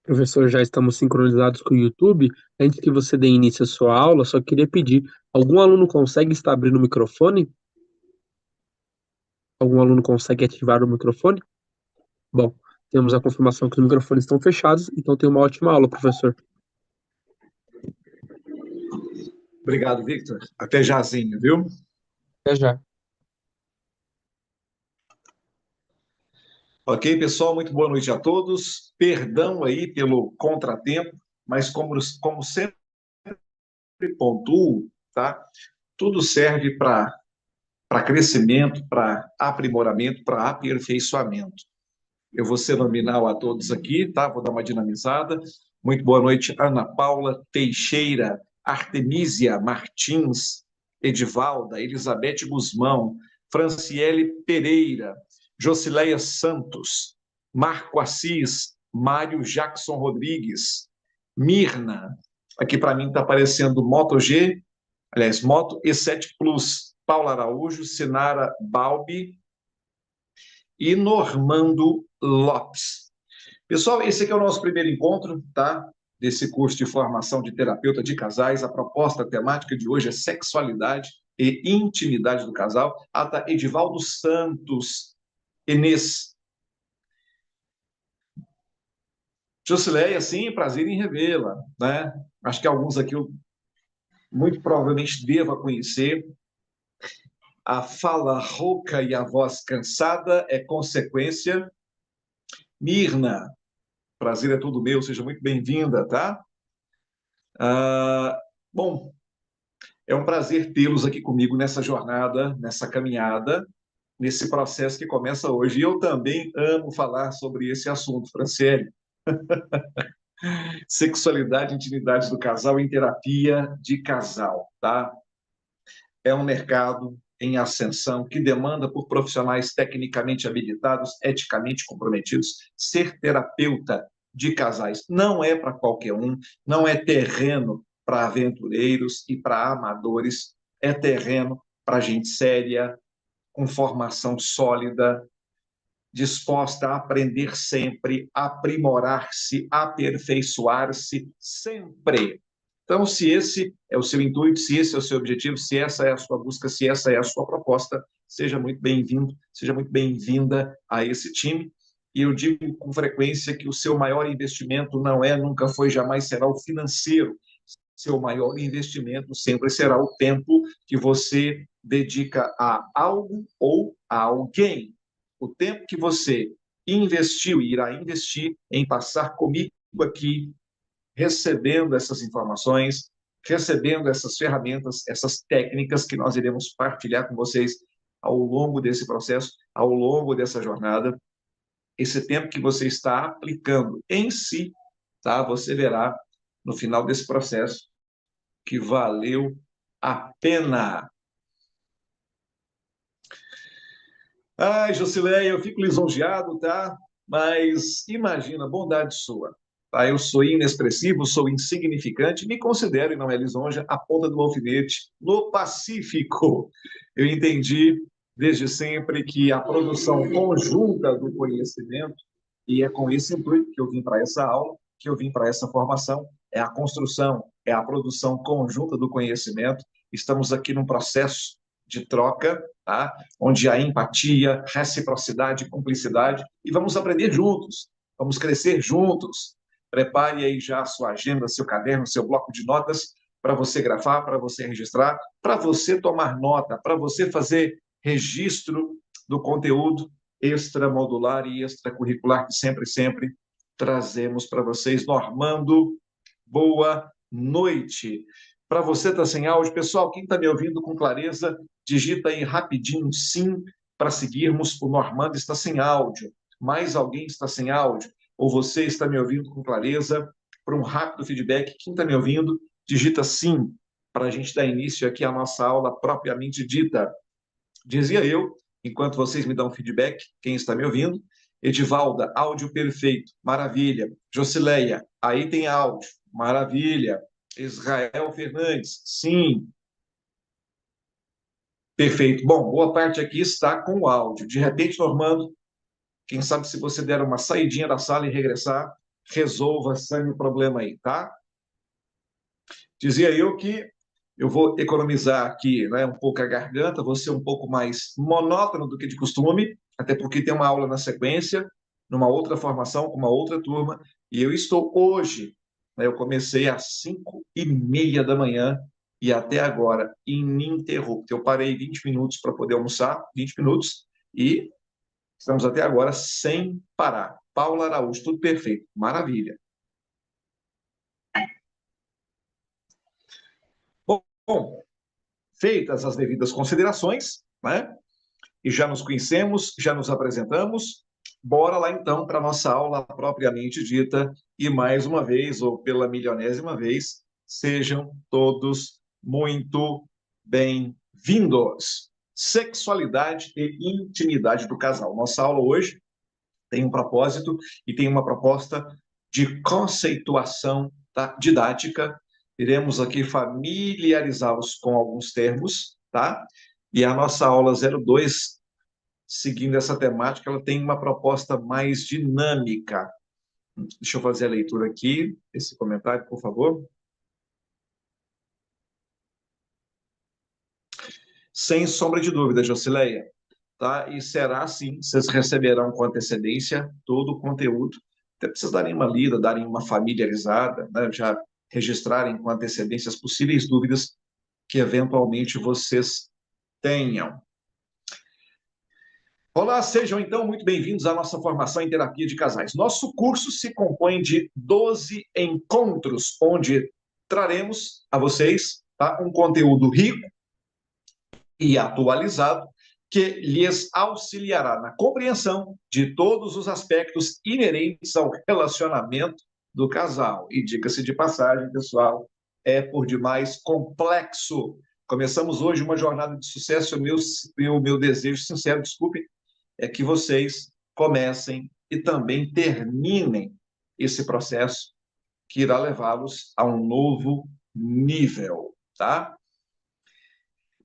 Professor, já estamos sincronizados com o YouTube. Antes que você dê início à sua aula, só queria pedir: algum aluno consegue estar abrindo o microfone? Algum aluno consegue ativar o microfone? Bom, temos a confirmação que os microfones estão fechados, então tenha uma ótima aula, professor. Obrigado, Victor. Até jazinho, viu? Até já. Ok, pessoal, muito boa noite a todos. Perdão aí pelo contratempo, mas como sempre pontuo, tá? Tudo serve para crescimento, para aprimoramento, para aperfeiçoamento. Eu vou ser nominal a todos aqui, tá? Vou dar uma dinamizada. Muito boa noite, Ana Paula Teixeira, Artemísia Martins, Edivalda, Elizabeth Guzmão, Franciele Pereira, Josileia Santos, Marco Assis, Mário Jackson Rodrigues, Mirna, aqui para mim está aparecendo Moto G, aliás, Moto E7 Plus, Paula Araújo, Sinara Balbi e Normando Lopes. Pessoal, esse aqui é o nosso primeiro encontro, tá? Desse curso de formação de terapeuta de casais. A proposta temática de hoje é sexualidade e intimidade do casal. Ata Edivaldo Santos, Inês. Josileia, sim, prazer em revê-la, né? Acho que alguns aqui eu muito provavelmente deva conhecer. A fala rouca e a voz cansada é consequência. Mirna, prazer é todo meu, seja muito bem-vinda, tá? Bom, é um prazer tê-los aqui comigo nessa jornada, nessa caminhada, nesse processo que começa hoje. E eu também amo falar sobre esse assunto, Franciele. Sexualidade e intimidade do casal em terapia de casal, tá? É um mercado em ascensão que demanda por profissionais tecnicamente habilitados, eticamente comprometidos. Ser terapeuta de casais não é para qualquer um, não é terreno para aventureiros e para amadores, é terreno para gente séria, com formação sólida, disposta a aprender sempre, aprimorar-se, aperfeiçoar-se sempre. Então, se esse é o seu intuito, se esse é o seu objetivo, se essa é a sua busca, se essa é a sua proposta, seja muito bem-vindo, seja muito bem-vinda a esse time. E eu digo com frequência que o seu maior investimento não é, nunca foi, jamais será o financeiro. Seu maior investimento sempre será o tempo que você dedica a algo ou a alguém. O tempo que você investiu e irá investir em passar comigo aqui, recebendo essas informações, recebendo essas ferramentas, essas técnicas que nós iremos partilhar com vocês ao longo desse processo, ao longo dessa jornada. Esse tempo que você está aplicando em si, tá? Você verá no final desse processo que valeu a pena. Ai, Josileia, eu fico lisonjeado, tá? Mas imagina, bondade sua. Tá? Eu sou inexpressivo, sou insignificante, me considero, e não é lisonja, a ponta do alfinete no Pacífico. Eu entendi desde sempre que a produção conjunta do conhecimento, e é com esse intuito que eu vim para essa aula, que eu vim para essa formação, é a construção, é a produção conjunta do conhecimento. Estamos aqui num processo de troca, tá? Onde há empatia, reciprocidade, cumplicidade, e vamos aprender juntos, vamos crescer juntos. Prepare aí já a sua agenda, seu caderno, seu bloco de notas, para você grafar, para você registrar, para você tomar nota, para você fazer registro do conteúdo extramodular e extracurricular que sempre trazemos para vocês. Normando, boa noite. Para você está sem áudio, pessoal, quem está me ouvindo com clareza, digita aí rapidinho sim para seguirmos. O Normando está sem áudio. Mais alguém está sem áudio? Ou você está me ouvindo com clareza? Para um rápido feedback, quem está me ouvindo, digita sim para a gente dar início aqui à nossa aula propriamente dita. Dizia eu, enquanto vocês me dão feedback, quem está me ouvindo, Edivalda, áudio perfeito, maravilha. Josileia, aí tem áudio, maravilha. Israel Fernandes, sim. Perfeito. Bom, boa parte aqui está com o áudio. De repente, Normando, quem sabe se você der uma saidinha da sala e regressar, resolva sane o problema aí, tá? Dizia eu que eu vou economizar aqui, né, um pouco a garganta, vou ser um pouco mais monótono do que de costume, até porque tem uma aula na sequência, numa outra formação, com uma outra turma, e eu estou hoje, né, eu comecei às 5h30 da manhã e até agora ininterrupto. Eu parei 20 minutos para poder almoçar, 20 minutos, e estamos até agora sem parar. Paula Araújo, tudo perfeito, maravilha. Bom, feitas as devidas considerações, né? E já nos conhecemos, já nos apresentamos. Bora lá então para a nossa aula propriamente dita. E mais uma vez, ou pela milionésima vez, sejam todos muito bem-vindos. Sexualidade e intimidade do casal. Nossa aula hoje tem um propósito e tem uma proposta de conceituação didática. Iremos aqui familiarizá-los com alguns termos, tá? E a nossa aula 02, seguindo essa temática, ela tem uma proposta mais dinâmica. Deixa eu fazer a leitura aqui, esse comentário, por favor. Sem sombra de dúvida, Josileia, tá? E será assim, vocês receberão com antecedência todo o conteúdo. Até para vocês darem uma lida, darem uma familiarizada, né? Já registrarem com antecedência as possíveis dúvidas que eventualmente vocês tenham. Olá, sejam então muito bem-vindos à nossa formação em terapia de casais. Nosso curso se compõe de 12 encontros, onde traremos a vocês, tá, um conteúdo rico e atualizado que lhes auxiliará na compreensão de todos os aspectos inerentes ao relacionamento do casal. E diga-se de passagem, pessoal, é por demais complexo. Começamos hoje uma jornada de sucesso e o meu desejo sincero, desculpe, é que vocês comecem e também terminem esse processo que irá levá-los a um novo nível, tá?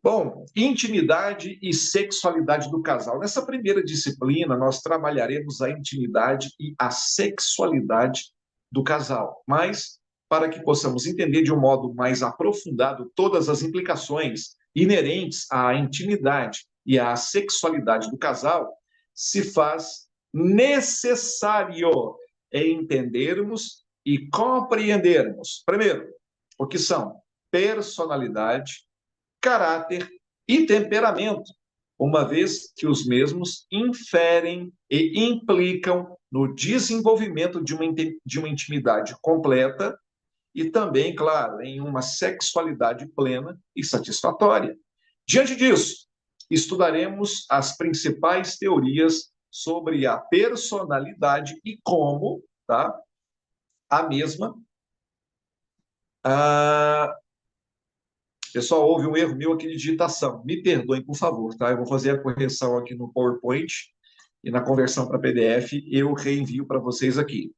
Bom, intimidade e sexualidade do casal. Nessa primeira disciplina, nós trabalharemos a intimidade e a sexualidade do casal, mas para que possamos entender de um modo mais aprofundado todas as implicações inerentes à intimidade e à sexualidade do casal, se faz necessário entendermos e compreendermos, primeiro, o que são personalidade, caráter e temperamento, uma vez que os mesmos inferem e implicam no desenvolvimento de uma intimidade completa e também, claro, em uma sexualidade plena e satisfatória. Diante disso, estudaremos as principais teorias sobre a personalidade e como, tá, a mesma Pessoal, houve um erro meu aqui de digitação. Me perdoem, por favor, tá? Eu vou fazer a correção aqui no PowerPoint e na conversão para PDF eu reenvio para vocês aqui,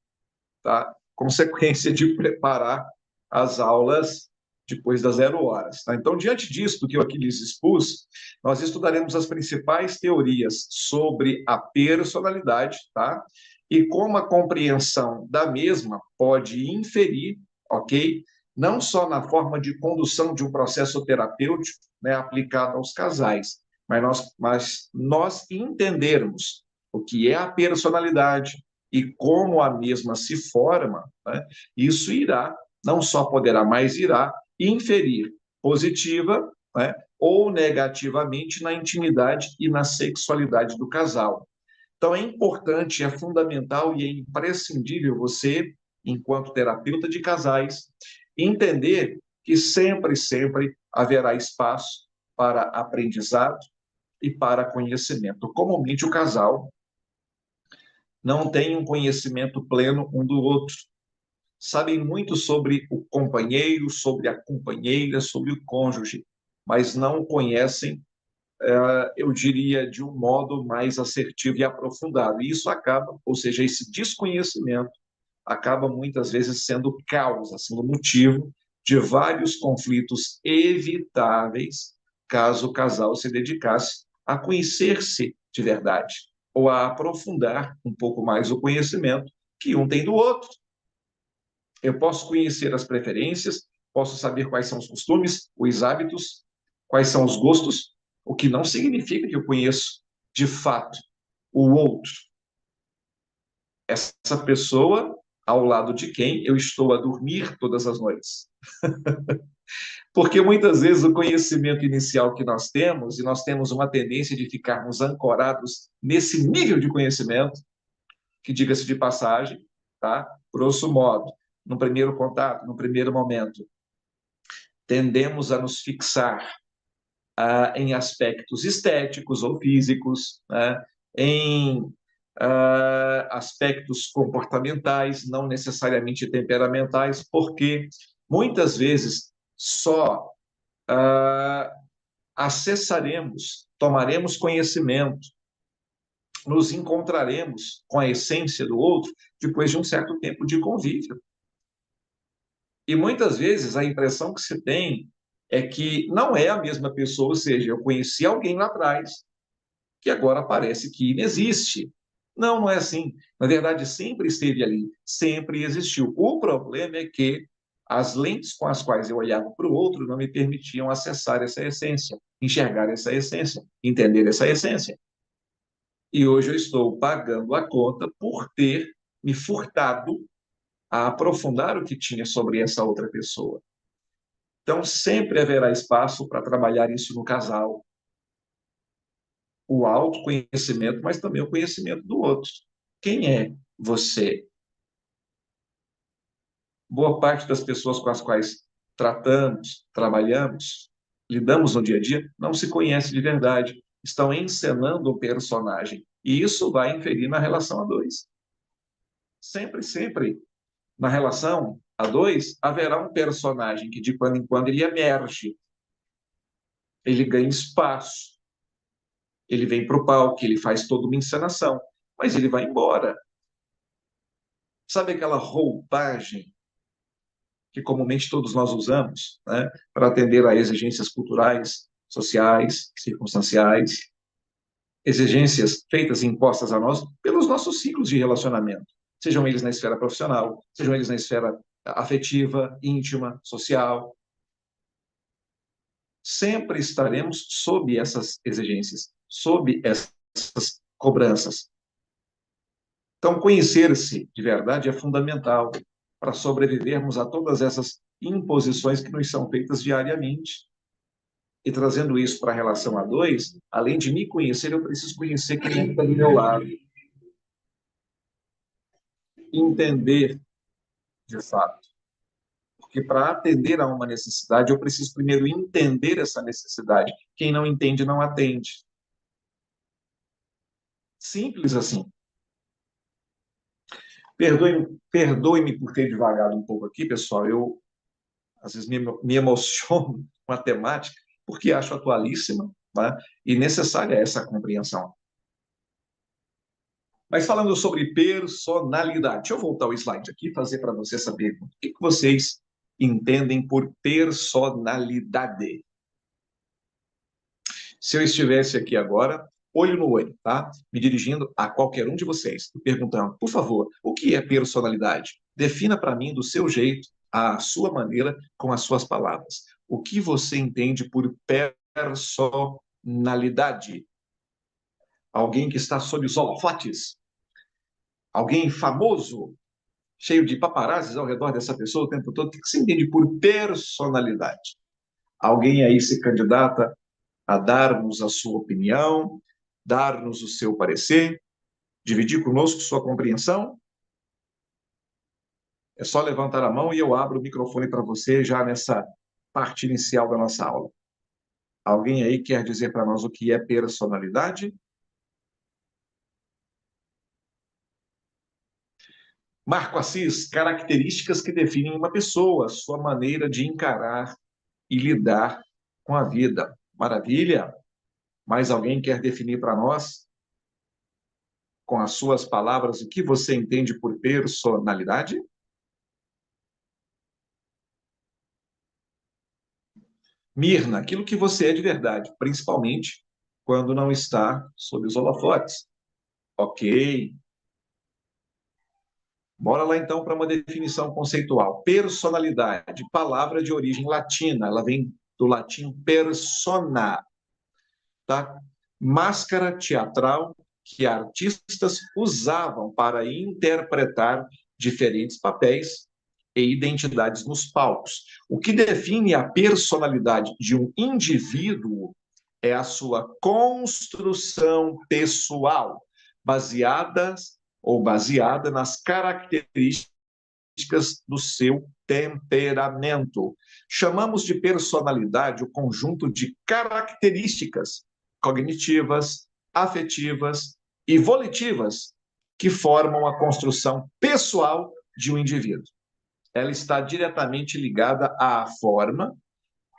tá? Consequência de preparar as aulas depois das 0 horas, tá? Então, diante disso, do que eu aqui lhes expus, nós estudaremos as principais teorias sobre a personalidade, tá? E como a compreensão da mesma pode inferir, ok? Não só na forma de condução de um processo terapêutico, né, aplicado aos casais, mas nós entendermos o que é a personalidade e como a mesma se forma, né, isso irá, não só poderá, mas irá inferir positiva, né, ou negativamente na intimidade e na sexualidade do casal. Então, é importante, é fundamental e é imprescindível você, enquanto terapeuta de casais, entender que sempre, sempre haverá espaço para aprendizado e para conhecimento. Comumente, o casal não tem um conhecimento pleno um do outro. Sabem muito sobre o companheiro, sobre a companheira, sobre o cônjuge, mas não conhecem, eu diria, de um modo mais assertivo e aprofundado. E isso acaba, ou seja, esse desconhecimento acaba muitas vezes sendo causa, sendo motivo de vários conflitos evitáveis, caso o casal se dedicasse a conhecer-se de verdade ou a aprofundar um pouco mais o conhecimento que um tem do outro. Eu posso conhecer as preferências, posso saber quais são os costumes, os hábitos, quais são os gostos, o que não significa que eu conheço de fato o outro. Essa pessoa ao lado de quem eu estou a dormir todas as noites. Porque muitas vezes o conhecimento inicial que nós temos, e nós temos uma tendência de ficarmos ancorados nesse nível de conhecimento, que diga-se de passagem, tá? Grosso modo, no primeiro contato, no primeiro momento, tendemos a nos fixar em aspectos estéticos ou físicos, né? Em aspectos comportamentais, não necessariamente temperamentais, porque muitas vezes só acessaremos, tomaremos conhecimento, nos encontraremos com a essência do outro depois de um certo tempo de convívio. E muitas vezes a impressão que se tem é que não é a mesma pessoa, ou seja, eu conheci alguém lá atrás que agora parece que inexiste. Não, não é assim. Na verdade, sempre esteve ali, sempre existiu. O problema é que as lentes com as quais eu olhava para o outro não me permitiam acessar essa essência, enxergar essa essência, entender essa essência. E hoje eu estou pagando a conta por ter me furtado a aprofundar o que tinha sobre essa outra pessoa. Então, sempre haverá espaço para trabalhar isso no casal, o autoconhecimento, mas também o conhecimento do outro. Quem é você? Boa parte das pessoas com as quais tratamos, trabalhamos, lidamos no dia a dia, não se conhece de verdade. Estão encenando o personagem. E isso vai inferir na relação a dois. Sempre, sempre, na relação a dois, haverá um personagem que, de quando em quando, ele emerge, ele ganha espaço, ele vem para o palco, ele faz toda uma encenação, mas ele vai embora. Sabe aquela roupagem que comumente todos nós usamos, né, para atender a exigências culturais, sociais, circunstanciais, exigências feitas e impostas a nós pelos nossos ciclos de relacionamento, sejam eles na esfera profissional, sejam eles na esfera afetiva, íntima, social. Sempre estaremos sob essas exigências, sob essas cobranças. Então, conhecer-se de verdade é fundamental para sobrevivermos a todas essas imposições que nos são feitas diariamente. E trazendo isso para a relação a dois, além de me conhecer, eu preciso conhecer quem está do meu lado. Entender, de fato. Porque para atender a uma necessidade, eu preciso primeiro entender essa necessidade. Quem não entende, não atende. Simples assim. Perdoe-me por ter devagado um pouco aqui, pessoal. Eu, às vezes, me emociono com a temática, porque acho atualíssima, né? E necessária essa compreensão. Mas falando sobre personalidade, deixa eu voltar o slide aqui e fazer para vocês essa pergunta. O que vocês entendem por personalidade? Se eu estivesse aqui agora, olho no olho, tá? Me dirigindo a qualquer um de vocês, perguntando, por favor, o que é personalidade? Defina para mim do seu jeito, à sua maneira, com as suas palavras. O que você entende por personalidade? Alguém que está sob os holofotes? Alguém famoso? Cheio de paparazzis ao redor dessa pessoa o tempo todo? O que você entende por personalidade? Alguém aí se candidata a dar-nos a sua opinião, dar-nos o seu parecer, dividir conosco sua compreensão? É só levantar a mão e eu abro o microfone para você já nessa parte inicial da nossa aula. Alguém aí quer dizer para nós o que é personalidade? Marco Assis, características que definem uma pessoa, sua maneira de encarar e lidar com a vida. Maravilha! Mais alguém quer definir para nós, com as suas palavras, o que você entende por personalidade? Mirna, aquilo que você é de verdade, principalmente quando não está sob os holofotes. Ok. Bora lá então para uma definição conceitual. Personalidade, palavra de origem latina, ela vem do latim persona, tá? Máscara teatral que artistas usavam para interpretar diferentes papéis e identidades nos palcos. O que define a personalidade de um indivíduo é a sua construção pessoal, baseada nas características do seu temperamento. Chamamos de personalidade o conjunto de características cognitivas, afetivas e volitivas que formam a construção pessoal de um indivíduo. Ela está diretamente ligada à forma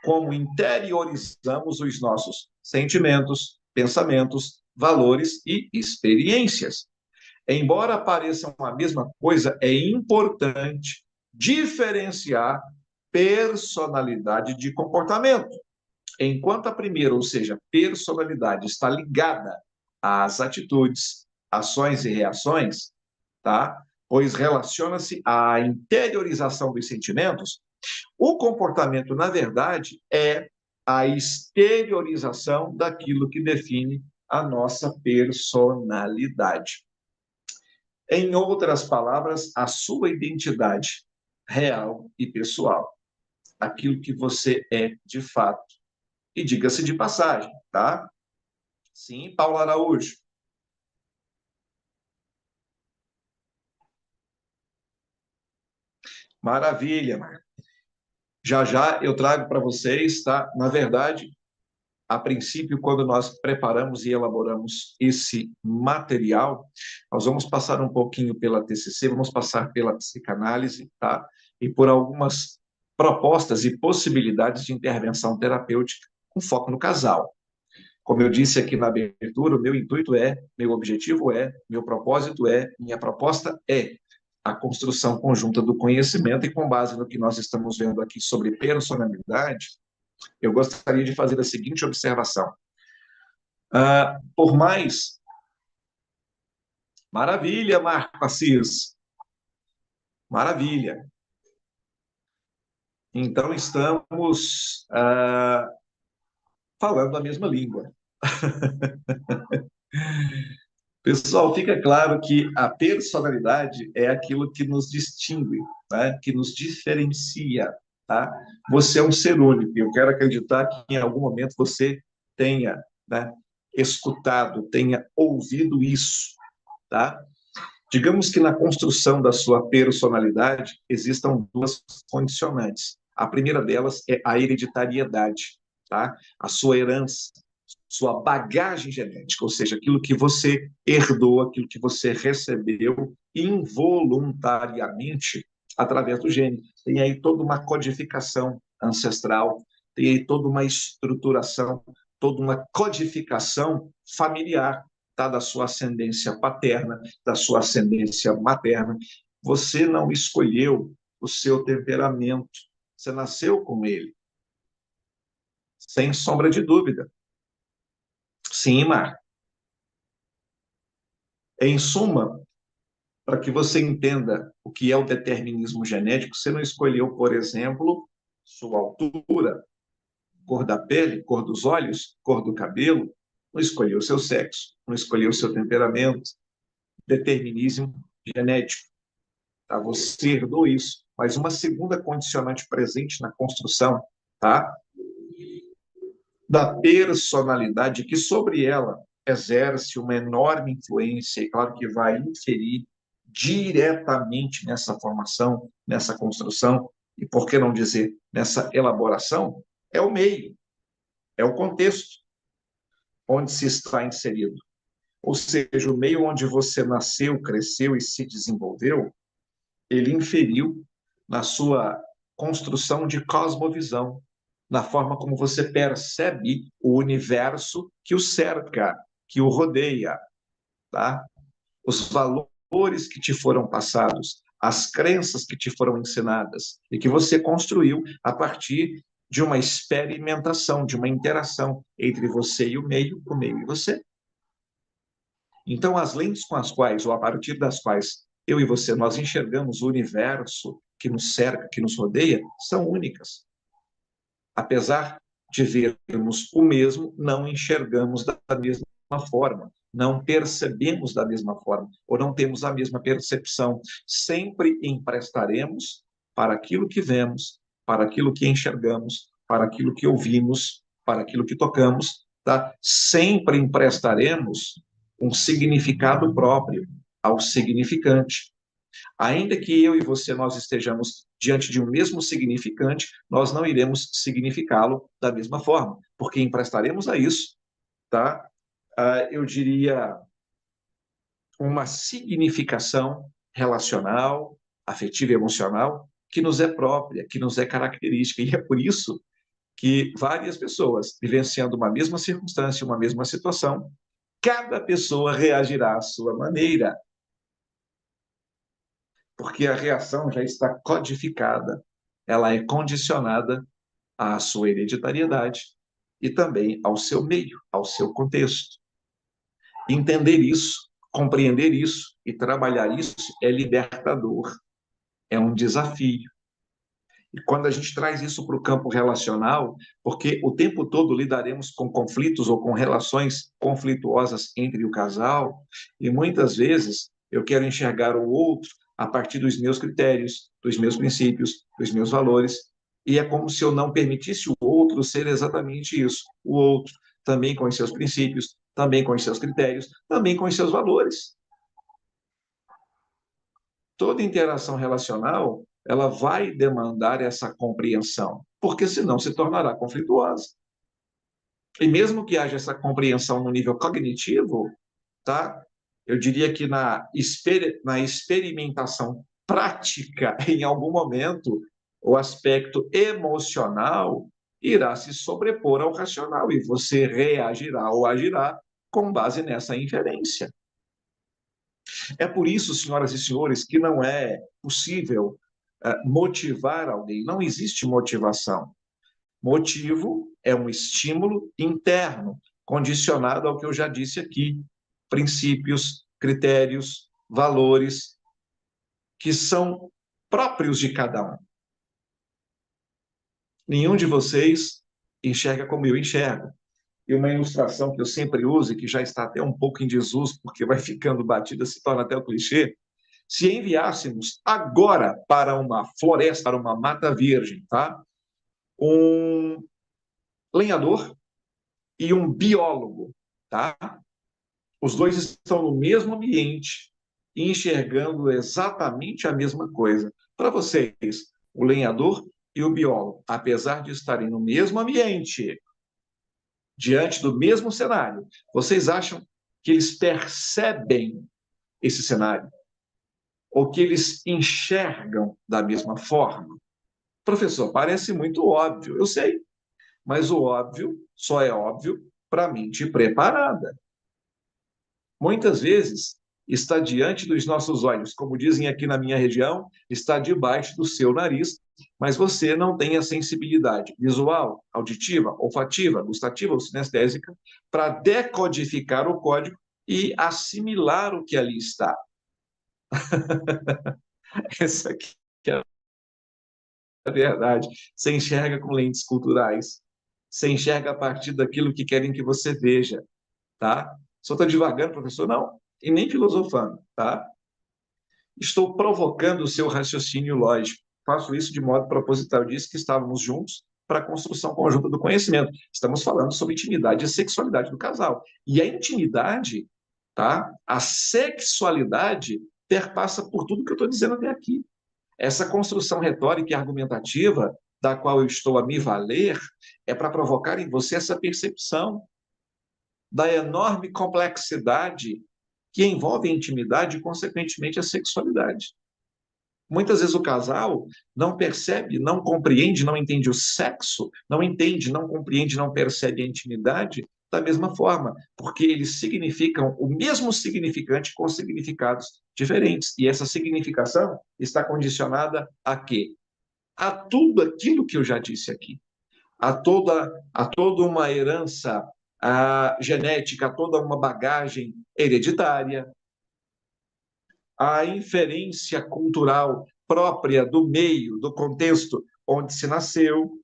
como interiorizamos os nossos sentimentos, pensamentos, valores e experiências. Embora pareçam a mesma coisa, é importante diferenciar personalidade de comportamento. Enquanto a primeira, ou seja, personalidade, está ligada às atitudes, ações e reações, tá? Pois relaciona-se à interiorização dos sentimentos, o comportamento, na verdade, é a exteriorização daquilo que define a nossa personalidade. Em outras palavras, a sua identidade real e pessoal, aquilo que você é de fato. E diga-se de passagem, tá? Sim, Paulo Araújo. Maravilha, Marco. Já já eu trago para vocês, tá? Na verdade, a princípio, quando nós preparamos e elaboramos esse material, nós vamos passar um pouquinho pela TCC, vamos passar pela psicanálise, tá? E por algumas propostas e possibilidades de intervenção terapêutica com foco no casal. Como eu disse aqui na abertura, o meu intuito é, meu objetivo é, meu propósito é, minha proposta é a construção conjunta do conhecimento e com base no que nós estamos vendo aqui sobre personalidade, eu gostaria de fazer a seguinte observação. Por mais... Maravilha, Marco Assis. Maravilha. Então, estamos falando a mesma língua. Pessoal, fica claro que a personalidade é aquilo que nos distingue, né? Que nos diferencia. Tá? Você é um ser único. Eu quero acreditar que em algum momento você tenha, né, escutado, tenha ouvido isso. Tá? Digamos que na construção da sua personalidade existam duas condicionantes. A primeira delas é a hereditariedade, tá? A sua herança, sua bagagem genética, ou seja, aquilo que você herdou, aquilo que você recebeu involuntariamente através do gene. Tem aí toda uma codificação ancestral, tem aí toda uma estruturação, toda uma codificação familiar, tá? Da sua ascendência paterna, da sua ascendência materna. Você não escolheu o seu temperamento, você nasceu com ele, sem sombra de dúvida. Sim, Mar. Em suma, para que você entenda o que é o determinismo genético, você não escolheu, por exemplo, sua altura, cor da pele, cor dos olhos, cor do cabelo, não escolheu o seu sexo, não escolheu o seu temperamento. Determinismo genético. Tá? Você herdou isso. Mas uma segunda condicionante presente na construção, tá? Da personalidade, que sobre ela exerce uma enorme influência, e claro que vai inferir diretamente nessa formação, nessa construção, e por que não dizer nessa elaboração, é o meio, é o contexto onde se está inserido. Ou seja, o meio onde você nasceu, cresceu e se desenvolveu, ele inferiu na sua construção de cosmovisão, na forma como você percebe o universo que o cerca, que o rodeia, tá? Os valores que te foram passados, as crenças que te foram ensinadas e que você construiu a partir de uma experimentação, de uma interação entre você e o meio e você. Então, as lentes com as quais, ou a partir das quais eu e você, nós enxergamos o universo que nos cerca, que nos rodeia, são únicas. Apesar de vermos o mesmo, não enxergamos da mesma forma, não percebemos da mesma forma, ou não temos a mesma percepção. Sempre emprestaremos para aquilo que vemos, para aquilo que enxergamos, para aquilo que ouvimos, para aquilo que tocamos, tá? Sempre emprestaremos um significado próprio ao significante. Ainda que eu e você nós estejamos diante de um mesmo significante, nós não iremos significá-lo da mesma forma, porque emprestaremos a isso, tá? Eu diria uma significação relacional, afetiva e emocional que nos é própria, que nos é característica, e é por isso que várias pessoas vivenciando uma mesma circunstância, uma mesma situação, cada pessoa reagirá à sua maneira, porque a reação já está codificada, ela é condicionada à sua hereditariedade e também ao seu meio, ao seu contexto. Entender isso, compreender isso e trabalhar isso é libertador, é um desafio. E quando a gente traz isso para o campo relacional, porque o tempo todo lidaremos com conflitos ou com relações conflituosas entre o casal, e muitas vezes eu quero enxergar o outro a partir dos meus critérios, dos meus princípios, dos meus valores, e é como se eu não permitisse o outro ser exatamente isso. O outro também com os seus princípios, também com os seus critérios, também com os seus valores. Toda interação relacional ela vai demandar essa compreensão, porque senão se tornará conflituosa. E mesmo que haja essa compreensão no nível cognitivo, tá? Eu diria que na experimentação prática, em algum momento, o aspecto emocional irá se sobrepor ao racional e você reagirá ou agirá com base nessa inferência. É por isso, senhoras e senhores, que não é possível motivar alguém. Não existe motivação. Motivo é um estímulo interno, condicionado ao que eu já disse aqui: princípios, critérios, valores, que são próprios de cada um. Nenhum de vocês enxerga como eu enxergo. E uma ilustração que eu sempre uso e que já está até um pouco em desuso, porque vai ficando batida, se torna até um clichê. Se enviássemos agora para uma floresta, para uma mata virgem, tá? Um lenhador e um biólogo, tá? Os dois estão no mesmo ambiente, enxergando exatamente a mesma coisa. Para vocês, o lenhador e o biólogo, apesar de estarem no mesmo ambiente, diante do mesmo cenário, vocês acham que eles percebem esse cenário? Ou que eles enxergam da mesma forma? Professor, parece muito óbvio, eu sei, mas o óbvio só é óbvio para a mente preparada. Muitas vezes está diante dos nossos olhos, como dizem aqui na minha região, está debaixo do seu nariz, mas você não tem a sensibilidade visual, auditiva, olfativa, gustativa ou sinestésica para decodificar o código e assimilar o que ali está. Essa aqui é a verdade. Você enxerga com lentes culturais. Você enxerga a partir daquilo que querem que você veja, tá? Só estou devagando, professor? Não, e nem filosofando, tá? Estou provocando o seu raciocínio lógico. Faço isso de modo proposital. Eu disse que estávamos juntos para a construção conjunta do conhecimento. Estamos falando sobre intimidade e sexualidade do casal. E a intimidade, tá? A sexualidade perpassa por tudo que eu estou dizendo até aqui. Essa construção retórica e argumentativa, da qual eu estou a me valer, é para provocar em você essa percepção da enorme complexidade que envolve a intimidade e, consequentemente, a sexualidade. Muitas vezes o casal não percebe, não compreende, não entende o sexo, não entende, não compreende, não percebe a intimidade da mesma forma, porque eles significam o mesmo significante com significados diferentes. E essa significação está condicionada a quê? A tudo aquilo que eu já disse aqui, a toda uma herança genética, a toda uma bagagem hereditária, a inferência cultural própria do meio, do contexto onde se nasceu.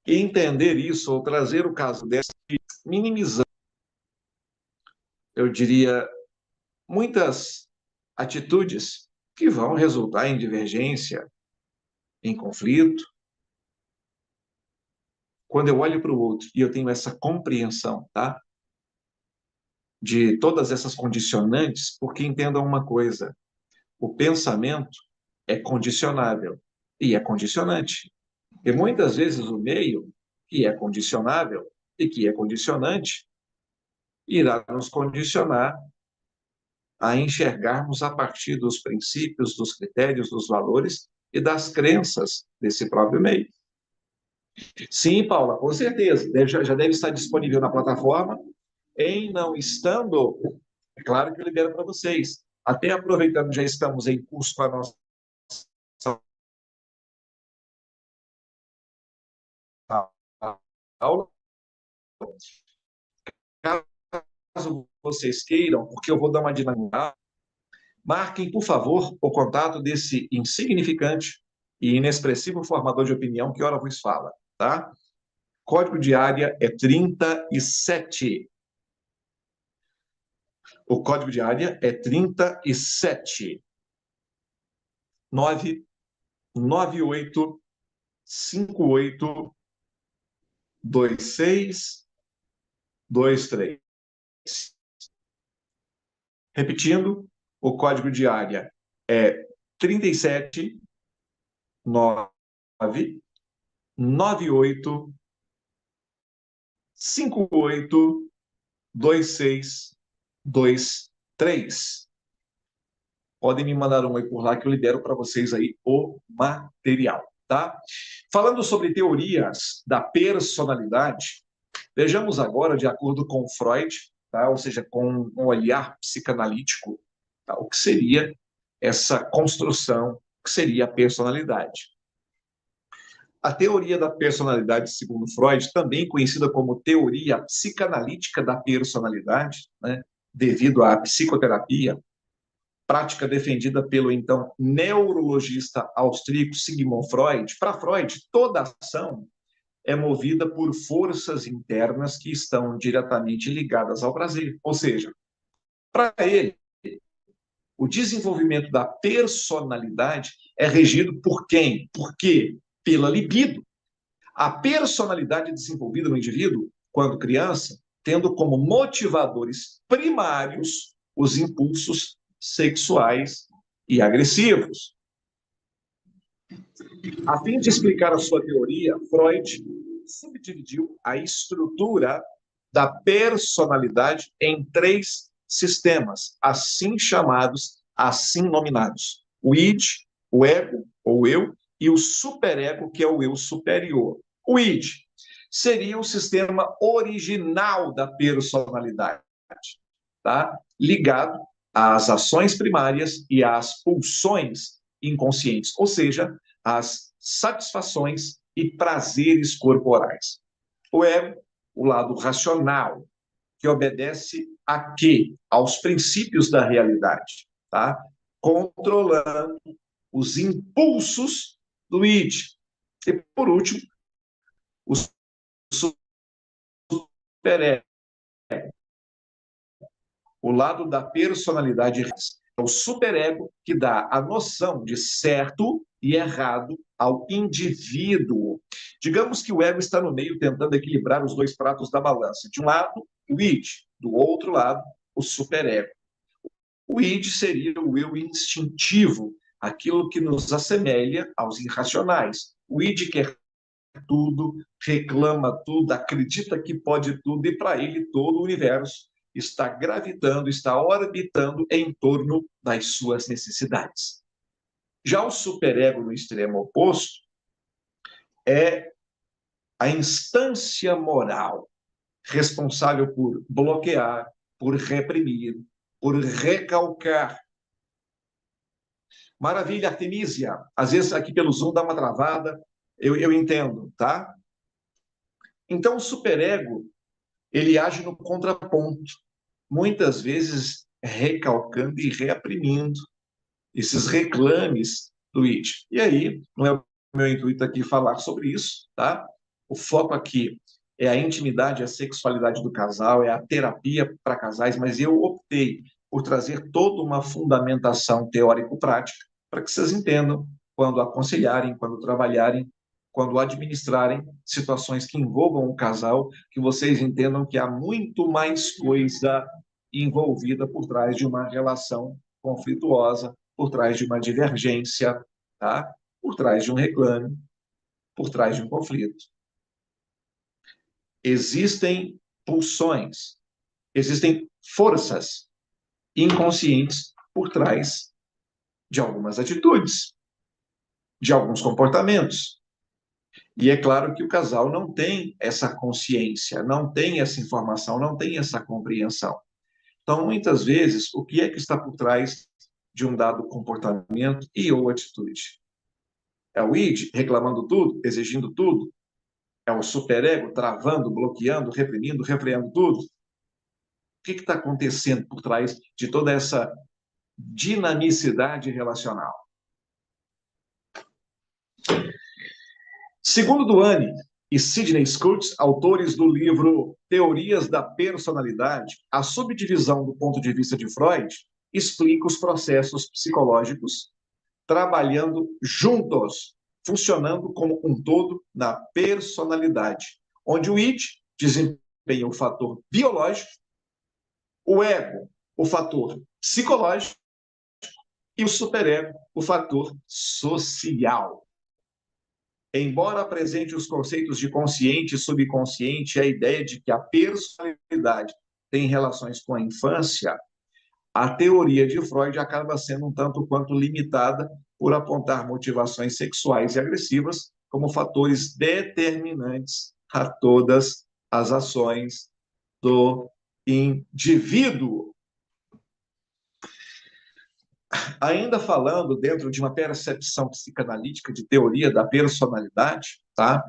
E entender isso, ou trazer o caso dessa, minimizando, eu diria, muitas atitudes que vão resultar em divergência, em conflito. Quando eu olho para o outro e eu tenho essa compreensão, tá? De todas essas condicionantes, porque entendam uma coisa: o pensamento é condicionável e é condicionante. E muitas vezes o meio, que é condicionável e que é condicionante, irá nos condicionar a enxergarmos a partir dos princípios, dos critérios, dos valores e das crenças desse próprio meio. Sim, Paula, com certeza. Já deve estar disponível na plataforma. Em não estando, é claro que eu libero para vocês. Até aproveitando, já estamos em curso com a nossa aula. Caso vocês queiram, porque eu vou dar uma dinâmica, marquem, por favor, o contato desse insignificante e inexpressivo formador de opinião que ora vos fala, tá? Código de área é 37. O código de área é 37. 998 58 2623. Repetindo, o código de área é 37 9 98 58 2623. Podem me mandar um oi por lá que eu libero para vocês aí o material, tá? Falando sobre teorias da personalidade, vejamos agora, de acordo com Freud, tá? Ou seja, com um olhar psicanalítico, tá? O que seria essa construção, o que seria a personalidade. A teoria da personalidade, segundo Freud, também conhecida como teoria psicanalítica da personalidade, né? Devido à psicoterapia, prática defendida pelo então neurologista austríaco Sigmund Freud. Para Freud, toda ação é movida por forças internas que estão diretamente ligadas ao prazer. Ou seja, para ele, o desenvolvimento da personalidade é regido por quem? Por quê? Pela libido. A personalidade é desenvolvida no indivíduo, quando criança, tendo como motivadores primários os impulsos sexuais e agressivos. A fim de explicar a sua teoria, Freud subdividiu a estrutura da personalidade em 3 sistemas, assim chamados, assim nominados: o id, o ego, ou eu, e o superego, que é o eu superior. O id seria o sistema original da personalidade, tá? Ligado às ações primárias e às pulsões inconscientes, ou seja, às satisfações e prazeres corporais. O ego, o lado racional, que obedece a quê? Aos princípios da realidade, tá? Controlando os impulsos do id. E, por último, o superego, o lado da personalidade, É o superego que dá a noção de certo e errado ao indivíduo. Digamos que o ego está no meio tentando equilibrar os dois pratos da balança. De um lado, o id, do outro lado, o superego. O id seria o eu instintivo, aquilo que nos assemelha aos irracionais. O id quer tudo, reclama tudo, acredita que pode tudo, e para ele todo o universo está gravitando, está orbitando em torno das suas necessidades. Já o superego, no extremo oposto, é a instância moral responsável por bloquear, por reprimir, por recalcar. Maravilha, Artemisia. Às vezes aqui pelo Zoom dá uma travada, eu entendo, tá? Então, o superego, ele age no contraponto, muitas vezes recalcando e reprimindo esses reclames do id. E aí, não é o meu intuito aqui falar sobre isso, tá? O foco aqui é a intimidade, a sexualidade do casal, é a terapia para casais, mas eu optei por trazer toda uma fundamentação teórico-prática para que vocês entendam quando aconselharem, quando trabalharem, quando administrarem situações que envolvam o casal, que vocês entendam que há muito mais coisa envolvida por trás de uma relação conflituosa, por trás de uma divergência, tá? Por trás de um reclame, por trás de um conflito. Existem pulsões, existem forças inconscientes por trás de algumas atitudes, de alguns comportamentos. E é claro que o casal não tem essa consciência, não tem essa informação, não tem essa compreensão. Então, muitas vezes, o que é que está por trás de um dado comportamento e ou atitude? É o id reclamando tudo, exigindo tudo? É o superego travando, bloqueando, reprimindo, refreando tudo? O que está acontecendo por trás de toda essa dinamicidade relacional? Segundo Duane e Sidney Scutz, autores do livro Teorias da Personalidade, a subdivisão do ponto de vista de Freud explica os processos psicológicos trabalhando juntos, funcionando como um todo na personalidade, onde o id desempenha o fator biológico, o ego, o fator psicológico, e o superego, o fator social. Embora apresente os conceitos de consciente e subconsciente, a ideia de que a personalidade tem relações com a infância, a teoria de Freud acaba sendo um tanto quanto limitada por apontar motivações sexuais e agressivas como fatores determinantes a todas as ações do indivíduo. Ainda falando dentro de uma percepção psicanalítica de teoria da personalidade, tá?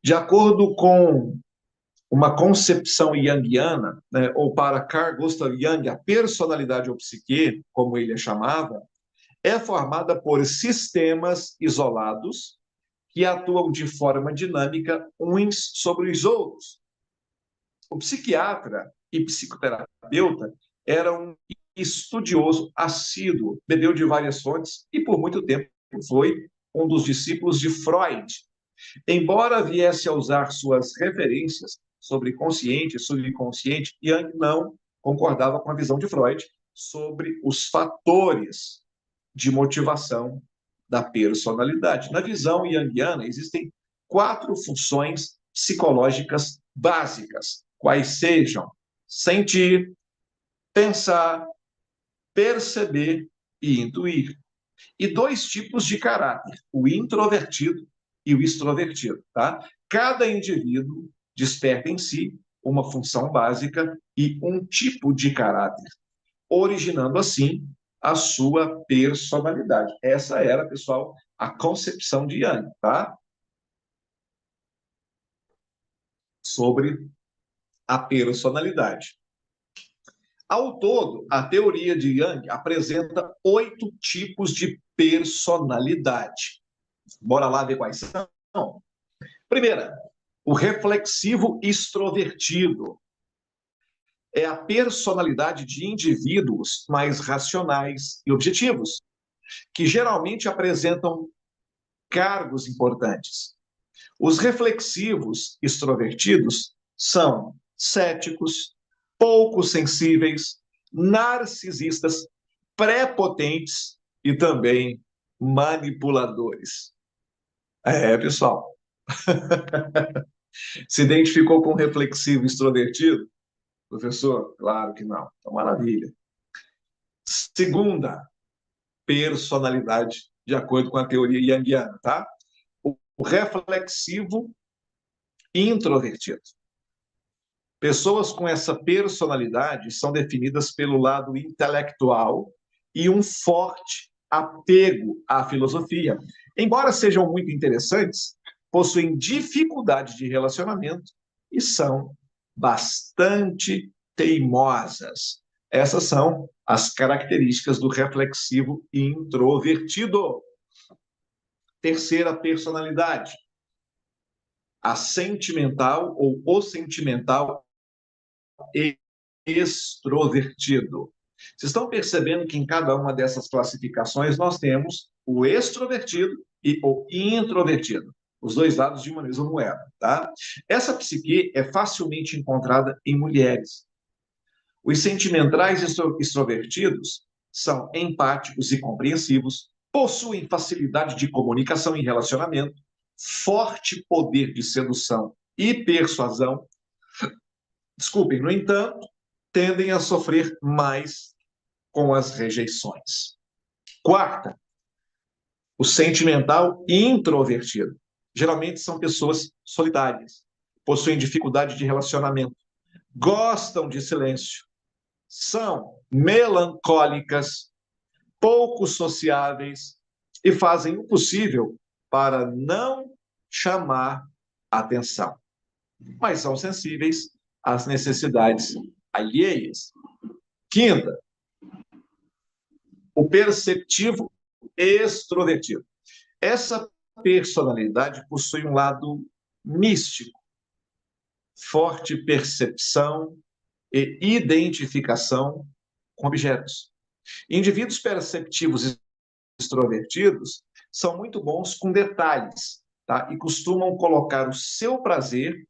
De acordo com uma concepção junguiana, né, ou para Carl Gustav Jung, a personalidade ou psique, como ele a chamava, é formada por sistemas isolados que atuam de forma dinâmica uns sobre os outros. O psiquiatra e psicoterapeuta era um estudioso assíduo, bebeu de várias fontes e por muito tempo foi um dos discípulos de Freud. Embora viesse a usar suas referências sobre consciente e subconsciente, Jung não concordava com a visão de Freud sobre os fatores de motivação da personalidade. Na visão junguiana, existem 4 funções psicológicas básicas, quais sejam sentir, pensar, perceber e intuir. E 2 tipos de caráter, o introvertido e o extrovertido, tá? Cada indivíduo desperta em si uma função básica e um tipo de caráter, originando assim a sua personalidade. Essa era, pessoal, a concepção de Jung, tá? Sobre a personalidade. Ao todo, a teoria de Jung apresenta 8 tipos de personalidade. Bora lá ver quais são. Primeira, o reflexivo extrovertido. é a personalidade de indivíduos mais racionais e objetivos, que geralmente apresentam cargos importantes. Os reflexivos extrovertidos são céticos, pouco sensíveis, narcisistas, prepotentes e também manipuladores. Pessoal, se identificou com reflexivo extrovertido? Professor, claro que não. Então, maravilha. Segunda personalidade, de acordo com a teoria junguiana, tá? O reflexivo introvertido. Pessoas com essa personalidade são definidas pelo lado intelectual e um forte apego à filosofia. Embora sejam muito interessantes, possuem dificuldade de relacionamento e são bastante teimosas. Essas são as características do reflexivo introvertido. Terceira personalidade, a sentimental ou o sentimental extrovertido. Vocês estão percebendo que em cada uma dessas classificações nós temos o extrovertido e o introvertido, os dois lados de uma mesma moeda, tá? Essa psique é facilmente encontrada em mulheres. Os sentimentais extrovertidos são empáticos e compreensivos, possuem facilidade de comunicação e relacionamento, forte poder de sedução e persuasão. Desculpem, no entanto, tendem a sofrer mais com as rejeições. Quarta, o sentimental introvertido. Geralmente são pessoas solitárias, possuem dificuldade de relacionamento, gostam de silêncio, são melancólicas, pouco sociáveis e fazem o possível para não chamar atenção, mas são sensíveis às necessidades alheias. Quinta, o perceptivo extrovertido. Essa personalidade possui um lado místico, forte percepção e identificação com objetos. Indivíduos perceptivos extrovertidos são muito bons com detalhes, tá? E costumam colocar o seu prazer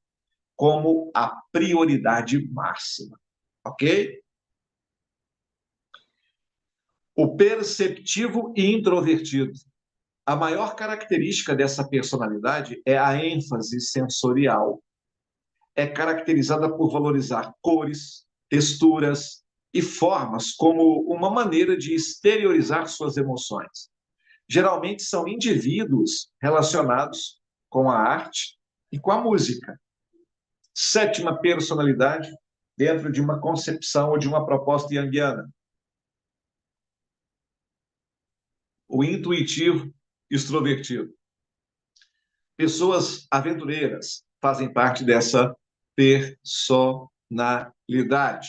como a prioridade máxima, ok? O perceptivo e introvertido. A maior característica dessa personalidade é a ênfase sensorial. É caracterizada por valorizar cores, texturas e formas como uma maneira de exteriorizar suas emoções. Geralmente são indivíduos relacionados com a arte e com a música. Sétima personalidade, dentro de uma concepção ou de uma proposta junguiana. O intuitivo extrovertido. Pessoas aventureiras fazem parte dessa personalidade.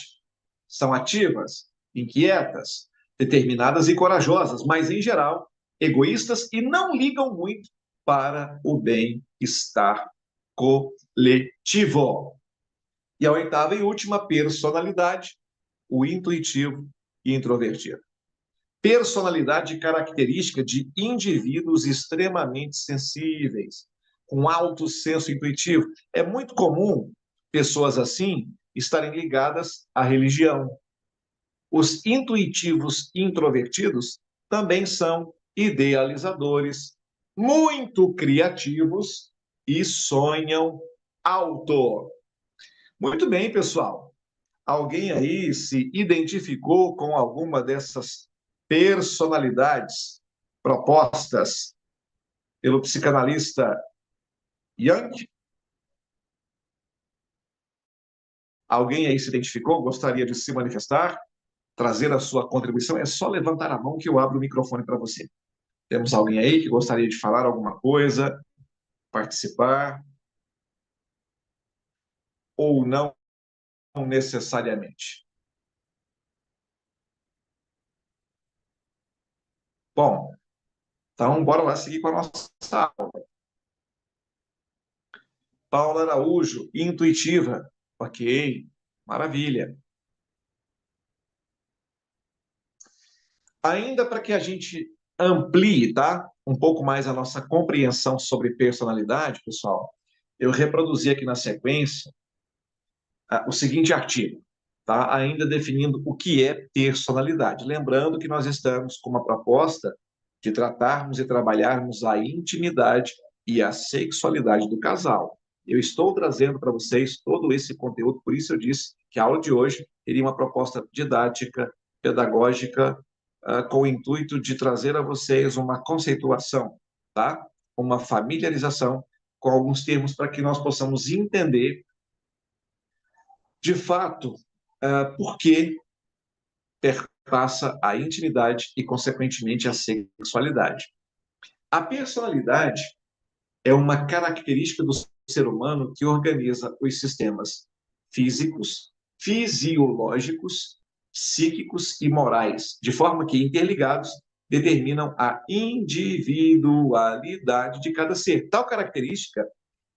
São ativas, inquietas, determinadas e corajosas, mas, em geral, egoístas e não ligam muito para o bem-estar coletivo. E a oitava e última personalidade, o intuitivo e introvertido. Personalidade característica de indivíduos extremamente sensíveis, com alto senso intuitivo. É muito comum pessoas assim estarem ligadas à religião. Os intuitivos introvertidos também são idealizadores, muito criativos e sonham alto. Muito bem, pessoal. Alguém aí se identificou com alguma dessas personalidades propostas pelo psicanalista Jung? Alguém aí se identificou? Gostaria de se manifestar? Trazer a sua contribuição? É só levantar a mão que eu abro o microfone para você. Temos alguém aí que gostaria de falar alguma coisa, participar? Ou não necessariamente? Bom, então bora lá seguir com a nossa aula. Paula Araújo, intuitiva. Ok, maravilha. Ainda para que a gente amplie, tá? Um pouco mais a nossa compreensão sobre personalidade, pessoal, eu reproduzi aqui na sequência o seguinte artigo, tá? Ainda definindo o que é personalidade. Lembrando que nós estamos com uma proposta de tratarmos e trabalharmos a intimidade e a sexualidade do casal. Eu estou trazendo para vocês todo esse conteúdo, por isso eu disse que a aula de hoje teria uma proposta didática, pedagógica, com o intuito de trazer a vocês uma conceituação, tá? Uma familiarização com alguns termos para que nós possamos entender de fato, por que perpassa a intimidade e, consequentemente, a sexualidade. A personalidade é uma característica do ser humano que organiza os sistemas físicos, fisiológicos, psíquicos e morais, de forma que, interligados, determinam a individualidade de cada ser. Tal característica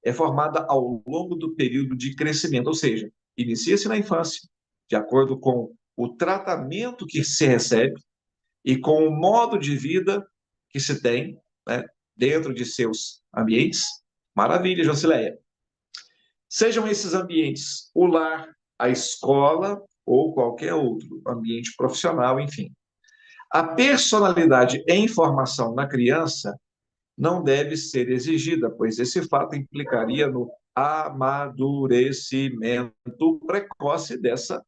é formada ao longo do período de crescimento, ou seja, inicia-se na infância, de acordo com o tratamento que se recebe e com o modo de vida que se tem, né, dentro de seus ambientes. Maravilha, Josileia. Sejam esses ambientes o lar, a escola ou qualquer outro ambiente profissional, enfim. A personalidade em formação na criança não deve ser exigida, pois esse fato implicaria no amadurecimento precoce dessa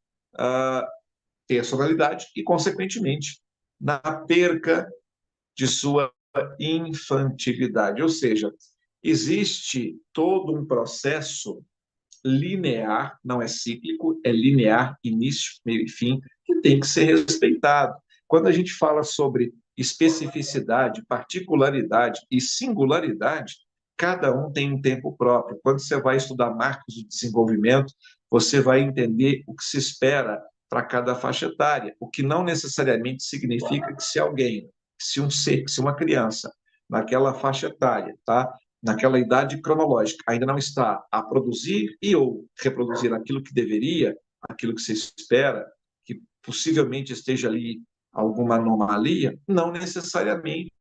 personalidade e, consequentemente, na perca de sua infantilidade. Ou seja, existe todo um processo linear, não é cíclico, é linear, início, meio e fim, que tem que ser respeitado. Quando a gente fala sobre especificidade, particularidade e singularidade, cada um tem um tempo próprio. Quando você vai estudar marcos de desenvolvimento, você vai entender o que se espera para cada faixa etária, o que não necessariamente significa que se alguém, se um ser, se uma criança, naquela faixa etária, tá? Naquela idade cronológica, ainda não está a produzir e ou reproduzir aquilo que deveria, aquilo que se espera, que possivelmente esteja ali alguma anomalia, não necessariamente,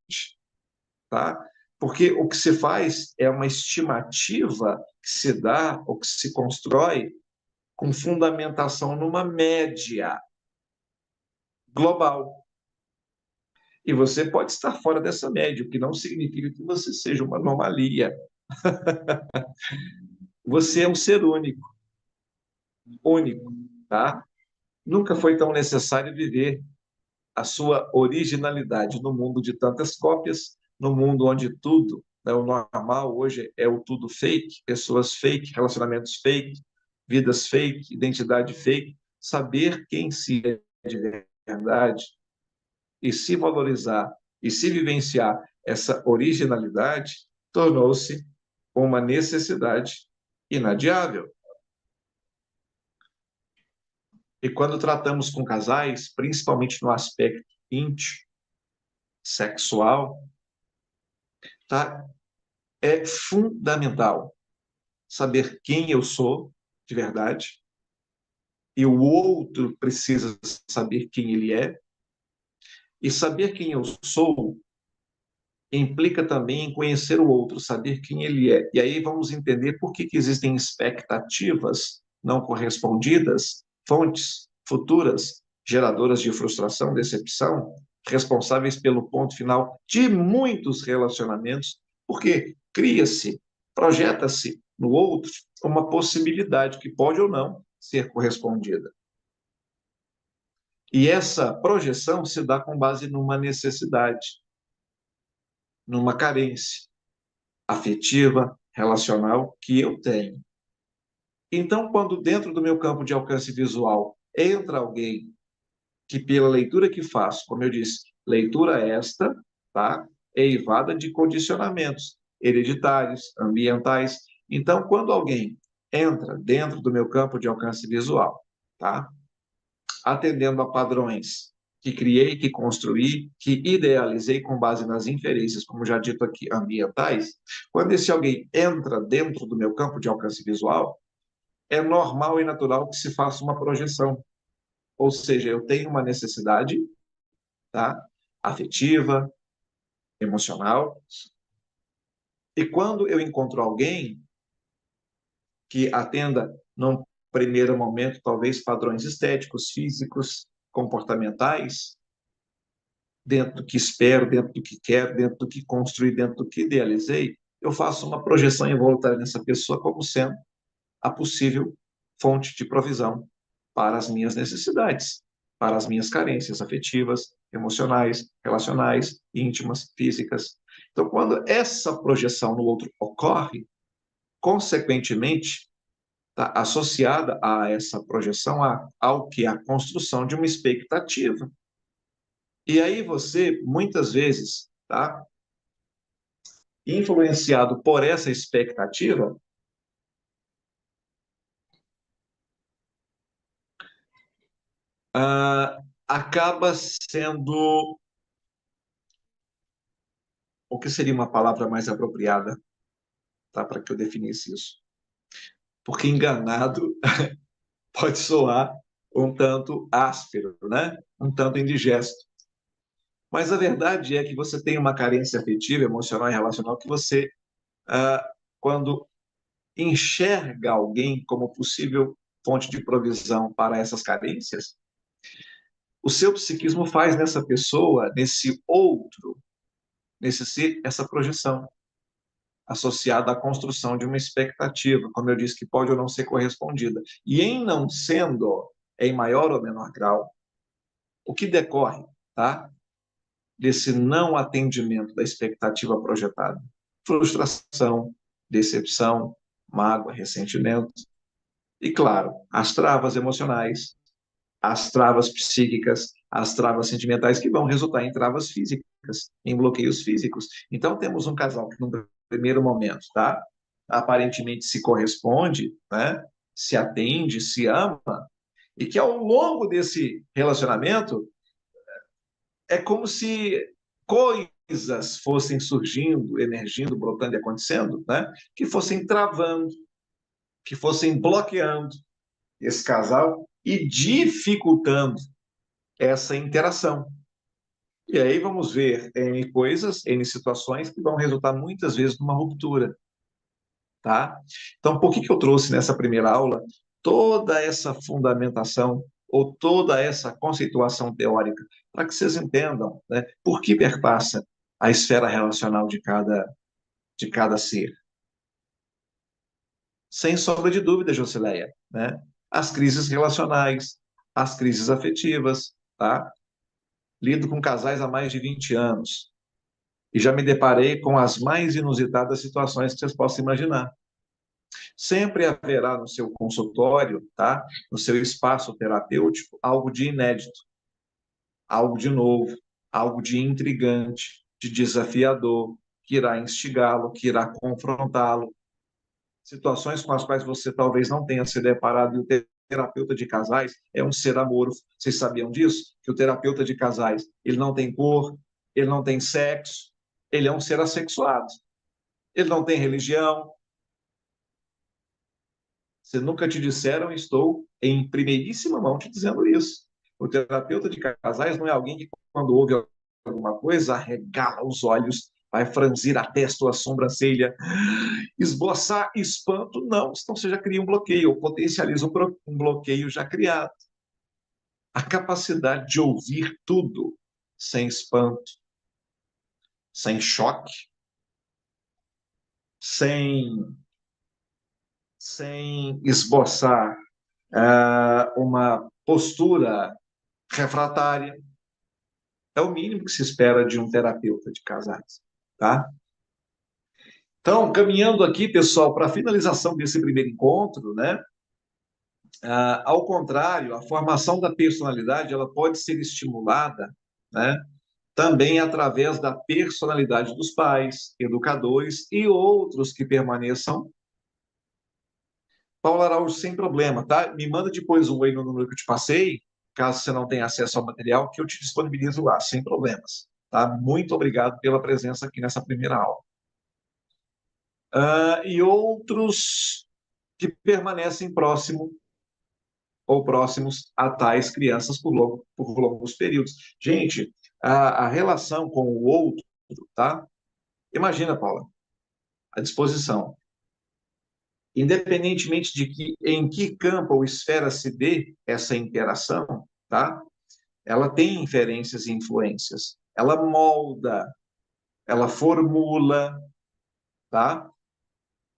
tá? Porque o que se faz é uma estimativa que se dá ou que se constrói com fundamentação numa média global. E você pode estar fora dessa média, o que não significa que você seja uma anomalia. Você é um ser único, único, tá? Nunca foi tão necessário viver a sua originalidade no mundo de tantas cópias, no mundo onde tudo, né, o normal hoje é o tudo fake, pessoas fake, relacionamentos fake, vidas fake, identidade fake. Saber quem se é de verdade e se valorizar e se vivenciar essa originalidade tornou-se uma necessidade inadiável. E quando tratamos com casais, principalmente no aspecto íntimo, sexual, tá? É fundamental saber quem eu sou de verdade e o outro precisa saber quem ele é. E saber quem eu sou implica também em conhecer o outro, saber quem ele é. E aí vamos entender por que existem expectativas não correspondidas, fontes futuras geradoras de frustração, decepção, responsáveis pelo ponto final de muitos relacionamentos, porque cria-se, projeta-se no outro uma possibilidade que pode ou não ser correspondida. E essa projeção se dá com base numa necessidade, numa carência afetiva, relacional que eu tenho. Então, quando dentro do meu campo de alcance visual entra alguém que, pela leitura que faço, como eu disse, leitura esta, tá? Eivada de condicionamentos hereditários, ambientais. Então, quando alguém entra dentro do meu campo de alcance visual, tá? Atendendo a padrões que criei, que construí, que idealizei com base nas inferências, como já dito aqui, ambientais, quando esse alguém entra dentro do meu campo de alcance visual, é normal e natural que se faça uma projeção. Ou seja, eu tenho uma necessidade, tá? Afetiva, emocional. E quando eu encontro alguém que atenda, num primeiro momento, talvez padrões estéticos, físicos, comportamentais, dentro do que espero, dentro do que quero, dentro do que construí, dentro do que idealizei, eu faço uma projeção involuntária nessa pessoa como sendo a possível fonte de provisão para as minhas necessidades, para as minhas carências afetivas, emocionais, relacionais, íntimas, físicas. Então, quando essa projeção no outro ocorre, consequentemente, está associada a essa projeção ao que? A construção de uma expectativa. E aí você, muitas vezes, tá? Influenciado por essa expectativa, acaba sendo, o que seria uma palavra mais apropriada, tá? Para que eu definisse isso? Porque enganado pode soar um tanto áspero, né? Um tanto indigesto. Mas a verdade é que você tem uma carência afetiva, emocional e relacional que você, quando enxerga alguém como possível fonte de provisão para essas carências, o seu psiquismo faz nessa pessoa, nesse outro, nesse ser, essa projeção associada à construção de uma expectativa, como eu disse, que pode ou não ser correspondida. E em não sendo, em maior ou menor grau, o que decorre, tá? Desse não atendimento da expectativa projetada? Frustração, decepção, mágoa, ressentimento. E, claro, as travas emocionais, as travas psíquicas, as travas sentimentais, que vão resultar em travas físicas, em bloqueios físicos. Então, temos um casal que, no primeiro momento, tá? Aparentemente se corresponde, né? Se atende, se ama, e que ao longo desse relacionamento é como se coisas fossem surgindo, emergindo, brotando e acontecendo, né? Que fossem travando, que fossem bloqueando esse casal e dificultando essa interação. E aí vamos ver N coisas, N situações que vão resultar muitas vezes numa ruptura, tá? Então, por que eu trouxe nessa primeira aula toda essa fundamentação ou toda essa conceituação teórica? Para que vocês entendam, né, por que perpassa a esfera relacional de cada ser. Sem sombra de dúvida, Josileia, né? As crises relacionais, as crises afetivas, tá? Lido com casais há mais de 20 anos e já me deparei com as mais inusitadas situações que vocês possam imaginar. Sempre haverá no seu consultório, tá? No seu espaço terapêutico, algo de inédito, algo de novo, algo de intrigante, de desafiador, que irá instigá-lo, que irá confrontá-lo. Situações com as quais você talvez não tenha se deparado, e o terapeuta de casais é um ser amorfo. Vocês sabiam disso? Que o terapeuta de casais, ele não tem cor, ele não tem sexo, ele é um ser assexuado. Ele não tem religião. Se nunca te disseram, estou em primeiríssima mão te dizendo isso. O terapeuta de casais não é alguém que, quando ouve alguma coisa, arregala os olhos, vai franzir a testa ou a sobrancelha, esboçar espanto, não, senão você já cria um bloqueio, ou potencializa um bloqueio já criado. A capacidade de ouvir tudo sem espanto, sem choque, sem, sem esboçar uma postura refratária, é o mínimo que se espera de um terapeuta de casais, tá? Então, caminhando aqui, pessoal, para a finalização desse primeiro encontro, né? Ao contrário, a formação da personalidade ela pode ser estimulada, né? Também através da personalidade dos pais, educadores e outros que permaneçam. Paulo Araújo, sem problema, tá? Me manda depois um oi no número que eu te passei, caso você não tenha acesso ao material, que eu te disponibilizo lá, sem problemas, tá? Muito obrigado pela presença aqui nessa primeira aula. E outros que permanecem próximo ou próximos a tais crianças por longos períodos. Gente, A relação com o outro, tá? Imagina, Paula, a disposição. Independentemente de que em que campo ou esfera se dê essa interação, tá? Ela tem inferências e influências. Ela molda, ela formula, tá?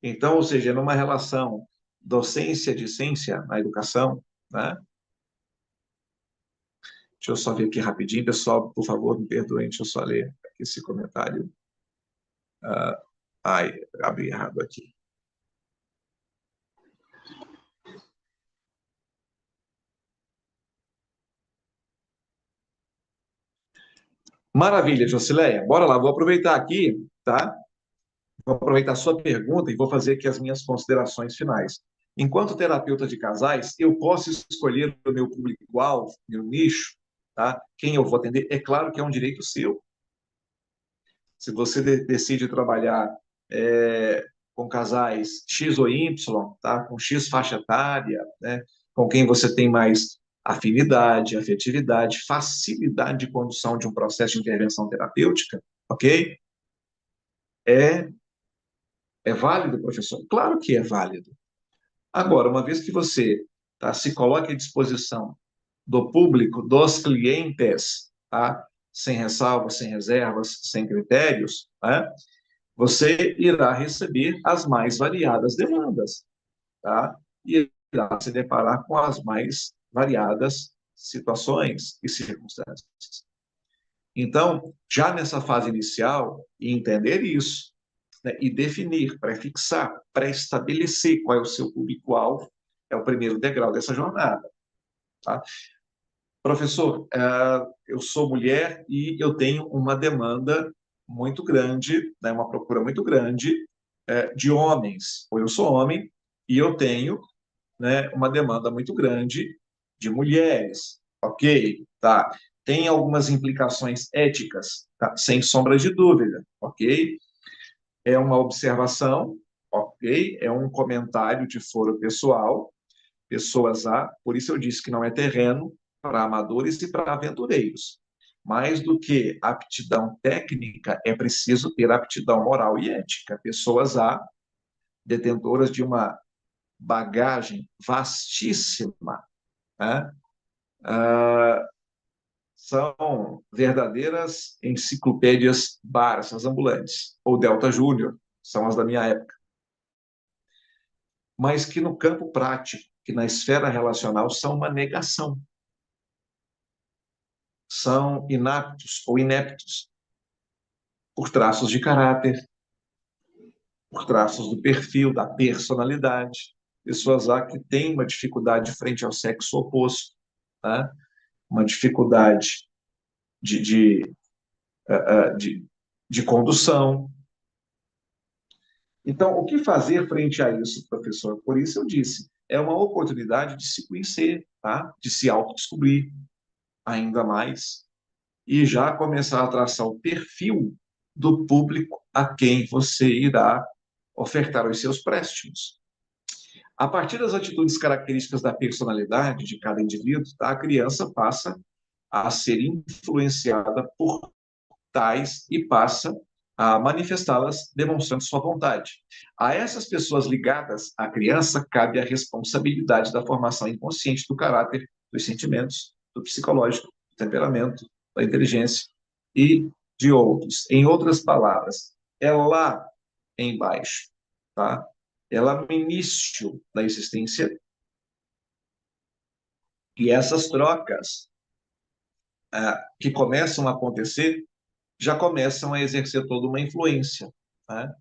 Então, ou seja, numa relação docência-discência na educação, né? Deixa eu só ver aqui rapidinho, pessoal, por favor, me perdoem, deixa eu só ler aqui esse comentário. Ai, abri errado aqui. Maravilha, Josileia. Bora lá, vou aproveitar aqui, tá? Vou aproveitar a sua pergunta e vou fazer aqui as minhas considerações finais. Enquanto terapeuta de casais, eu posso escolher o meu público-alvo, meu nicho, tá? Quem eu vou atender. É claro que é um direito seu. Se você decide trabalhar com casais X ou Y, tá? Com X faixa etária, né? Com quem você tem mais afinidade, afetividade, facilidade de condução de um processo de intervenção terapêutica, ok? É, é válido, professor? Claro que é válido. Agora, uma vez que você tá, se coloca à disposição do público, dos clientes, tá? Sem ressalvas, sem reservas, sem critérios, né? Você irá receber as mais variadas demandas, tá? E irá se deparar com as mais variadas situações e circunstâncias. Então, já nessa fase inicial, entender isso, né, e definir, prefixar, pré-estabelecer qual é o seu público-alvo, é o primeiro degrau dessa jornada. Tá? Professor, eu sou mulher e eu tenho uma demanda muito grande, né, uma procura muito grande de homens. Ou eu sou homem e eu tenho, né, uma demanda muito grande de mulheres. Ok, tá. Tem algumas implicações éticas, tá? Sem sombra de dúvida, ok? É uma observação, ok? É um comentário de foro pessoal, pessoas A, por isso eu disse que não é terreno para amadores e para aventureiros. Mais do que aptidão técnica, é preciso ter aptidão moral e ética. Pessoas A, detentoras de uma bagagem vastíssima, né? São verdadeiras enciclopédias Barças ambulantes, ou Delta Júnior, são as da minha época. Mas que no campo prático, que na esfera relacional, são uma negação. São inaptos ou ineptos por traços de caráter, por traços do perfil, da personalidade. Pessoas lá que têm uma dificuldade frente ao sexo oposto, tá? Uma dificuldade de, de, de, de condução. Então, o que fazer frente a isso, professor? Por isso eu disse, é uma oportunidade de se conhecer, tá? De se autodescobrir ainda mais e já começar a traçar o perfil do público a quem você irá ofertar os seus préstimos. A partir das atitudes características da personalidade de cada indivíduo, tá? A criança passa a ser influenciada por tais e passa a manifestá-las demonstrando sua vontade. A essas pessoas ligadas à criança cabe a responsabilidade da formação inconsciente do caráter, dos sentimentos, do psicológico, do temperamento, da inteligência e de outros. Em outras palavras, é lá embaixo, tá? É lá no início da existência e essas trocas que começam a acontecer já começam a exercer toda uma influência, né?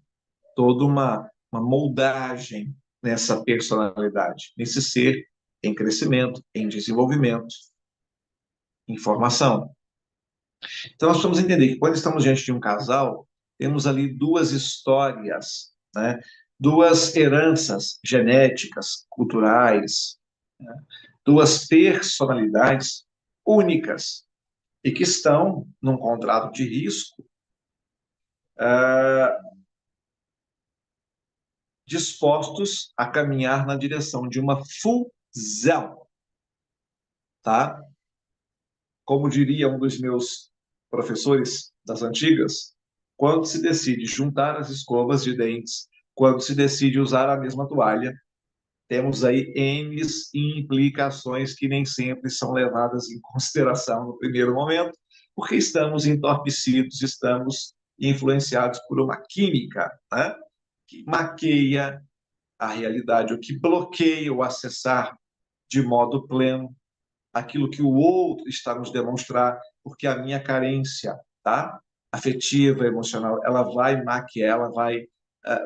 Toda uma moldagem nessa personalidade, nesse ser em crescimento, em desenvolvimento, em formação. Então, nós precisamos entender que quando estamos diante de um casal, temos ali duas histórias, né? Duas heranças genéticas, culturais, né? Duas personalidades únicas e que estão num contrato de risco dispostos a caminhar na direção de uma fusão, tá? Como diria um dos meus professores das antigas, quando se decide juntar as escovas de dentes, quando se decide usar a mesma toalha, temos aí N implicações que nem sempre são levadas em consideração no primeiro momento, porque estamos entorpecidos, estamos influenciados por uma química, né, que maqueia a realidade, o que bloqueia o acessar de modo pleno aquilo que o outro está nos demonstrar, porque a minha carência, tá? Afetiva, emocional, ela vai maquiar, ela vai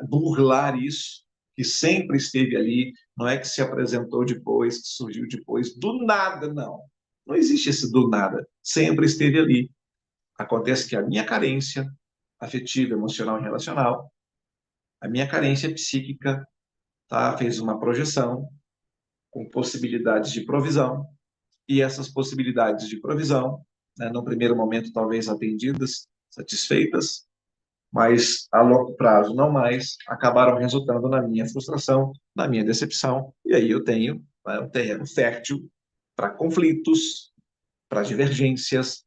burlar isso que sempre esteve ali, não é que se apresentou depois, que surgiu depois, do nada, não. Não existe esse do nada, sempre esteve ali. Acontece que a minha carência afetiva, emocional e relacional, a minha carência psíquica, tá? Fez uma projeção com possibilidades de provisão, e essas possibilidades de provisão, né, no primeiro momento talvez atendidas, satisfeitas, mas a longo prazo não mais, acabaram resultando na minha frustração, na minha decepção, e aí eu tenho, né, um terreno fértil para conflitos, para divergências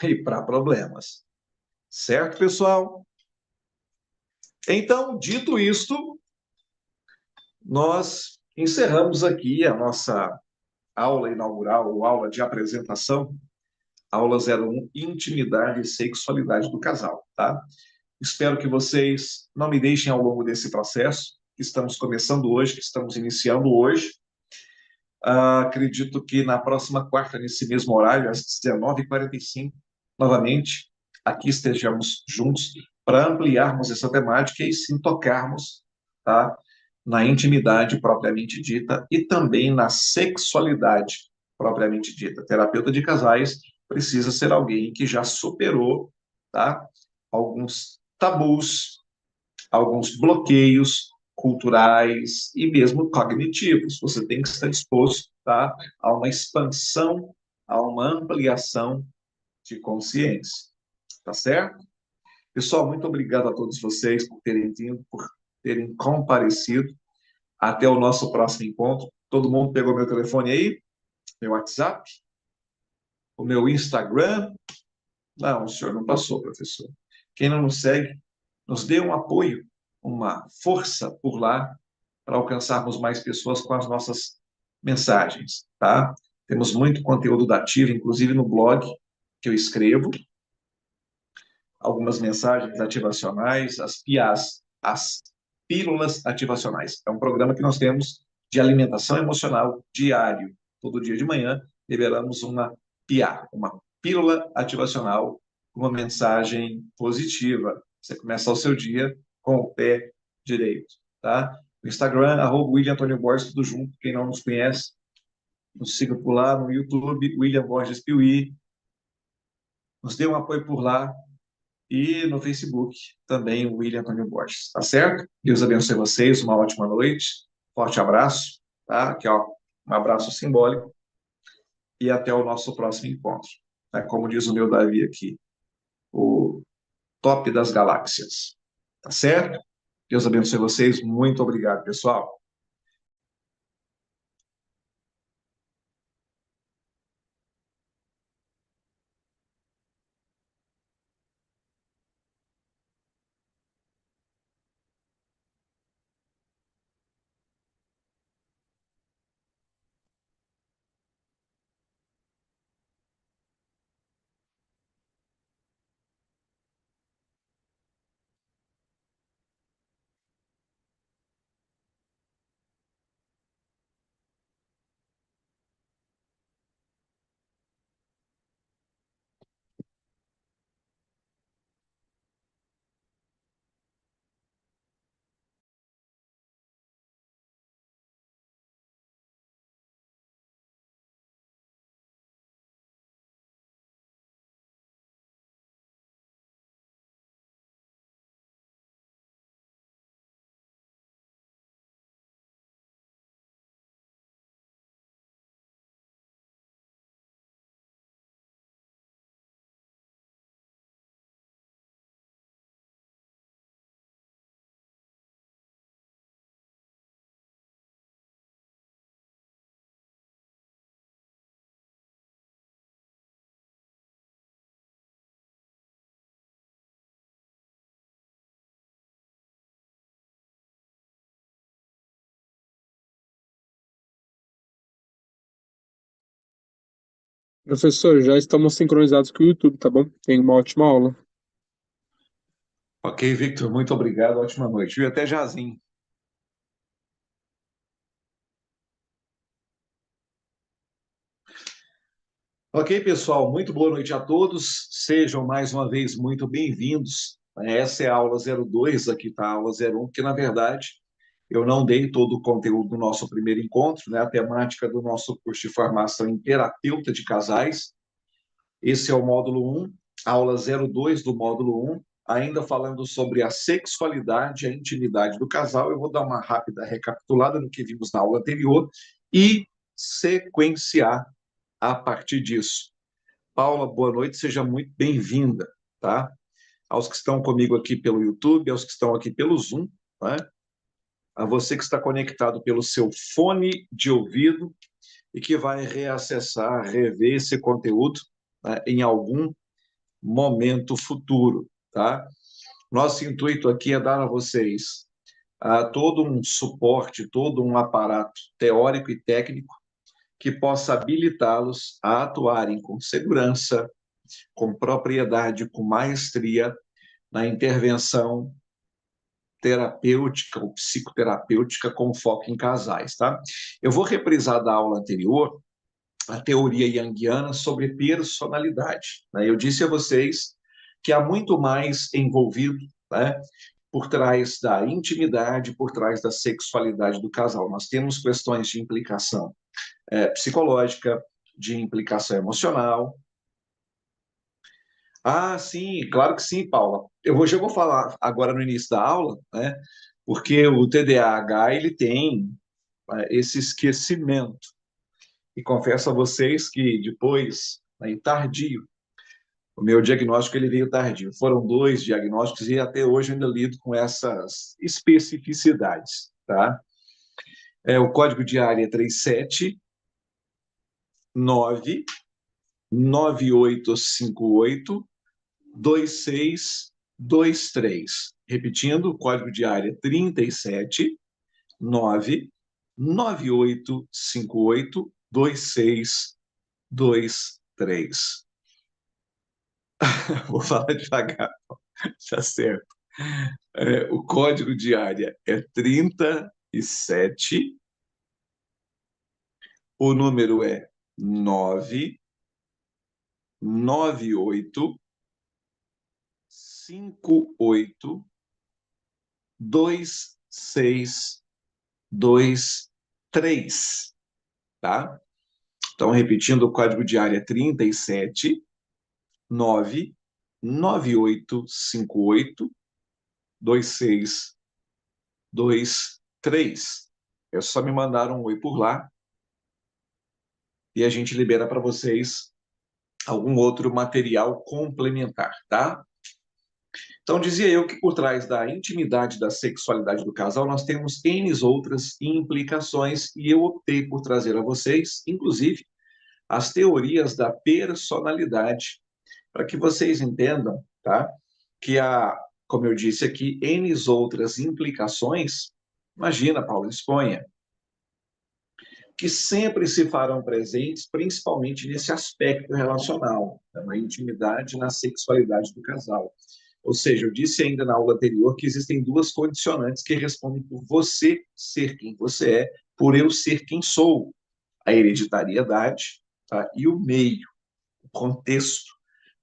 e para problemas. Certo, pessoal? Então, dito isto, nós encerramos aqui a nossa aula inaugural, ou aula de apresentação, aula 01, Intimidade e Sexualidade do Casal, tá? Espero que vocês não me deixem ao longo desse processo, que estamos começando hoje, que estamos iniciando hoje. Acredito que na próxima quarta, nesse mesmo horário, às 19h45, novamente, aqui estejamos juntos para ampliarmos essa temática e sim tocarmos, tá, na intimidade propriamente dita e também na sexualidade propriamente dita. Terapeuta de casais precisa ser alguém que já superou, tá, alguns tabus, alguns bloqueios culturais e mesmo cognitivos. Você tem que estar disposto, tá, a uma expansão, a uma ampliação de consciência. Tá certo? Pessoal, muito obrigado a todos vocês por terem vindo, por terem comparecido. Até o nosso próximo encontro. Todo mundo pegou meu telefone aí? Meu WhatsApp? O meu Instagram? Não, o senhor não passou, professor. Quem não nos segue, nos dê um apoio, uma força por lá, para alcançarmos mais pessoas com as nossas mensagens, tá? Temos muito conteúdo dativo, inclusive no blog que eu escrevo, algumas mensagens ativacionais, as PIAs, as pílulas ativacionais. É um programa que nós temos de alimentação emocional diário. Todo dia de manhã liberamos uma PIA, uma pílula ativacional, uma mensagem positiva. Você começa o seu dia com o pé direito, tá? No Instagram, William Antônio Borges, tudo junto. Quem não nos conhece, nos siga por lá. No YouTube, William Borges Piuí. Nos dê um apoio por lá. E no Facebook, também o William Antônio Borges. Tá certo? Deus abençoe vocês. Uma ótima noite. Forte abraço. Tá? Aqui, ó, um abraço simbólico. E até o nosso próximo encontro. Tá? Como diz o meu Davi aqui, o top das galáxias. Tá certo? Deus abençoe vocês. Muito obrigado, pessoal. Professor, já estamos sincronizados com o YouTube, tá bom? Tenha uma ótima aula. Ok, Victor, muito obrigado. Ótima noite. E até jazinho. Ok, pessoal, muito boa noite a todos. Sejam mais uma vez muito bem-vindos. Essa é a aula 02, aqui está a aula 01, que na verdade eu não dei todo o conteúdo do nosso primeiro encontro, né? A temática do nosso curso de formação em terapeuta de casais. Esse é o módulo 1, aula 02 do módulo 1, ainda falando sobre a sexualidade e a intimidade do casal. Eu vou dar uma rápida recapitulada no que vimos na aula anterior e sequenciar a partir disso. Paula, boa noite, seja muito bem-vinda, tá? Aos que estão comigo aqui pelo YouTube, aos que estão aqui pelo Zoom, né? A você que está conectado pelo seu fone de ouvido e que vai reacessar, rever esse conteúdo, né, em algum momento futuro, tá? Nosso intuito aqui é dar a vocês todo um suporte, todo um aparato teórico e técnico que possa habilitá-los a atuarem com segurança, com propriedade, com maestria na intervenção terapêutica ou psicoterapêutica com foco em casais, tá? Eu vou reprisar da aula anterior a teoria junguiana sobre personalidade, né? Eu disse a vocês que há muito mais envolvido, né, por trás da intimidade, por trás da sexualidade do casal. Nós temos questões de implicação psicológica, de implicação emocional. Ah, sim, claro que sim, Paula. Já vou falar agora no início da aula, né? Porque o TDAH ele tem esse esquecimento. E confesso a vocês que depois, né, tardio, o meu diagnóstico ele veio tardio. Foram 2 diagnósticos e até hoje eu ainda lido com essas especificidades, tá? O código de área é 3799858 2623. Repetindo, o código de área 3799858 2623. Vou falar devagar, tá certo. O código de área é 37, o número é 99858 2623, tá? Então, repetindo, o código de área é 37 99858 2623. É só me mandar um oi por lá e a gente libera para vocês algum outro material complementar, tá? Então, dizia eu que por trás da intimidade da sexualidade do casal, nós temos N outras implicações e eu optei por trazer a vocês, inclusive, as teorias da personalidade, para que vocês entendam, tá? Que há, como eu disse aqui, N outras implicações. Imagina, Paulo, exponha, que sempre se farão presentes, principalmente nesse aspecto relacional, na intimidade, na sexualidade do casal. Ou seja, eu disse ainda na aula anterior que existem 2 condicionantes que respondem por você ser quem você é, por eu ser quem sou: a hereditariedade, tá? E o meio, o contexto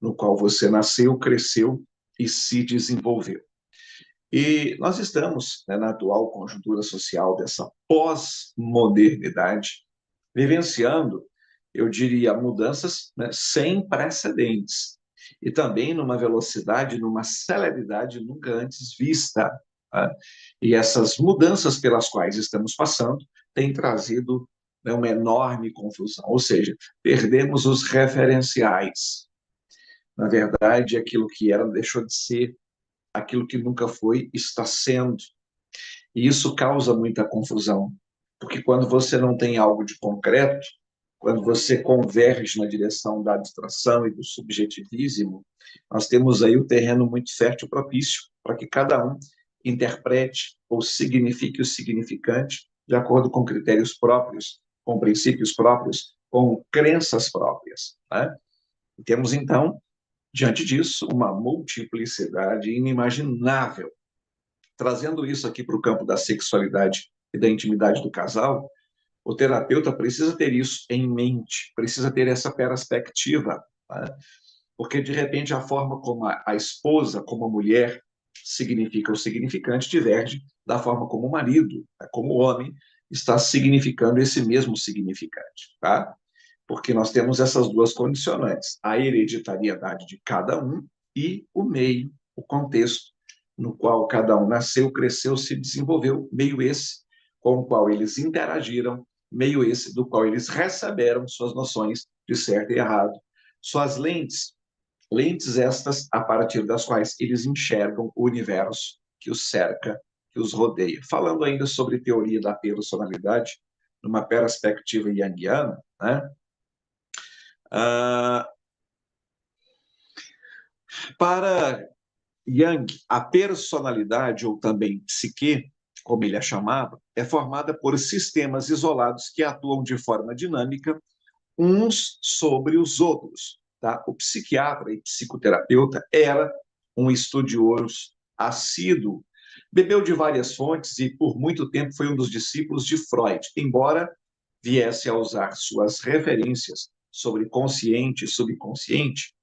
no qual você nasceu, cresceu e se desenvolveu. E nós estamos, né, na atual conjuntura social dessa pós-modernidade, vivenciando, eu diria, mudanças, né, sem precedentes. E também numa velocidade, numa celeridade nunca antes vista. Tá? E essas mudanças pelas quais estamos passando têm trazido, né, uma enorme confusão. Ou seja, perdemos os referenciais. Na verdade, aquilo que era deixou de ser, aquilo que nunca foi está sendo. E isso causa muita confusão, porque quando você não tem algo de concreto, quando você converge na direção da abstração e do subjetivismo, nós temos aí o terreno muito fértil propício para que cada um interprete ou signifique o significante de acordo com critérios próprios, com princípios próprios, com crenças próprias, né? E temos, então, diante disso, uma multiplicidade inimaginável. Trazendo isso aqui para o campo da sexualidade e da intimidade do casal, o terapeuta precisa ter isso em mente, precisa ter essa perspectiva, né? Porque, de repente, a forma como a esposa, como a mulher, significa o significante, diverge da forma como o marido, né, como o homem, está significando esse mesmo significante, tá? Porque nós temos essas duas condicionantes, a hereditariedade de cada um e o meio, o contexto no qual cada um nasceu, cresceu, se desenvolveu, meio esse com o qual eles interagiram, meio esse do qual eles receberam suas noções de certo e errado, suas lentes estas a partir das quais eles enxergam o universo que os cerca, que os rodeia. Falando ainda sobre teoria da personalidade, numa perspectiva junguiana, né? Para Jung, a personalidade, ou também psique, como ele a chamava, é formada por sistemas isolados que atuam de forma dinâmica uns sobre os outros. Tá? O psiquiatra e psicoterapeuta era um estudioso assíduo, bebeu de várias fontes e por muito tempo foi um dos discípulos de Freud, embora viesse a usar suas referências sobre consciente e subconsciente.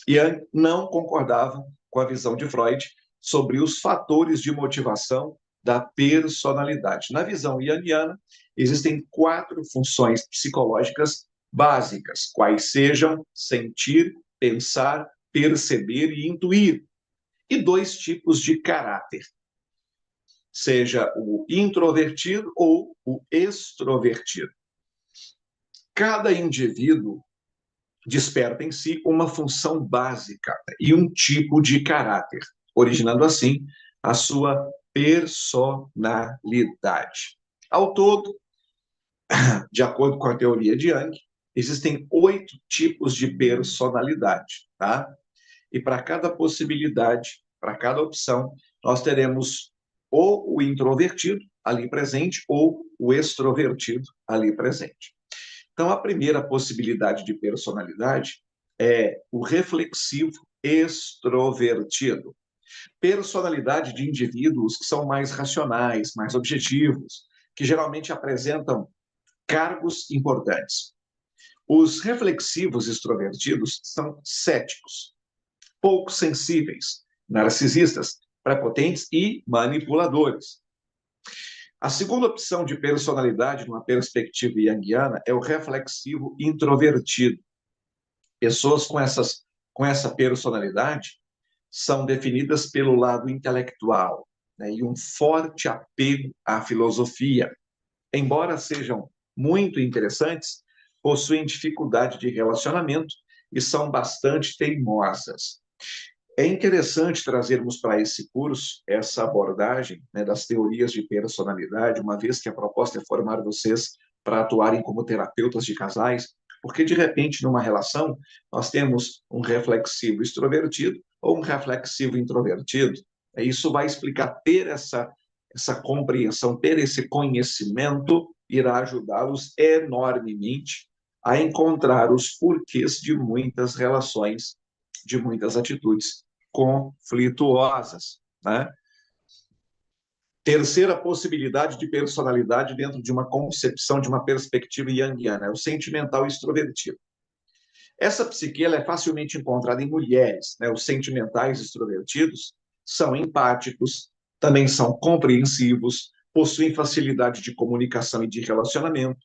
Jung não concordava com a visão de Freud sobre os fatores de motivação da personalidade. Na visão junguiana, existem 4 funções psicológicas básicas, quais sejam sentir, pensar, perceber e intuir, e 2 tipos de caráter, seja o introvertido ou o extrovertido. Cada indivíduo desperta em si uma função básica e um tipo de caráter, originando assim a sua personalidade. Ao todo, de acordo com a teoria de Jung, existem 8 tipos de personalidade, tá? E para cada possibilidade, para cada opção, nós teremos ou o introvertido ali presente ou o extrovertido ali presente. Então, a primeira possibilidade de personalidade é o reflexivo extrovertido. Personalidade de indivíduos que são mais racionais, mais objetivos, que geralmente apresentam cargos importantes. Os reflexivos extrovertidos são céticos, pouco sensíveis, narcisistas, prepotentes e manipuladores. A segunda opção de personalidade, numa perspectiva junguiana, é o reflexivo introvertido. Pessoas com essa personalidade são definidas pelo lado intelectual, né, e um forte apego à filosofia. Embora sejam muito interessantes, possuem dificuldade de relacionamento e são bastante teimosas. É interessante trazermos para esse curso essa abordagem, né, das teorias de personalidade, uma vez que a proposta é formar vocês para atuarem como terapeutas de casais, porque de repente numa relação nós temos um reflexivo extrovertido ou um reflexivo introvertido. Isso vai explicar ter essa compreensão, ter esse conhecimento irá ajudá-los enormemente a encontrar os porquês de muitas relações, de muitas atitudes conflituosas, né? Terceira possibilidade de personalidade dentro de uma concepção, de uma perspectiva junguiana, é o sentimental extrovertido. Essa psique ela é facilmente encontrada em mulheres, né? Os sentimentais extrovertidos são empáticos, também são compreensivos, possuem facilidade de comunicação e de relacionamento,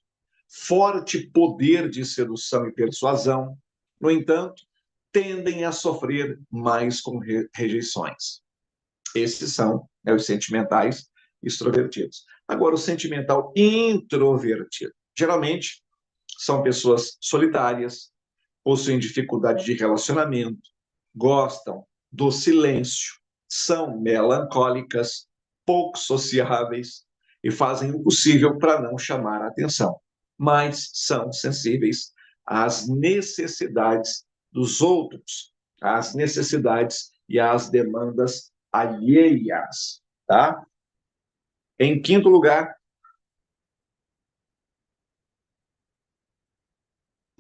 forte poder de sedução e persuasão. No entanto, tendem a sofrer mais com rejeições. Esses são, né, os sentimentais extrovertidos. Agora, o sentimental introvertido. Geralmente, são pessoas solitárias, possuem dificuldade de relacionamento, gostam do silêncio, são melancólicas, pouco sociáveis e fazem o possível para não chamar a atenção, mas são sensíveis às necessidades dos outros, às necessidades e às demandas alheias, tá? Em quinto lugar,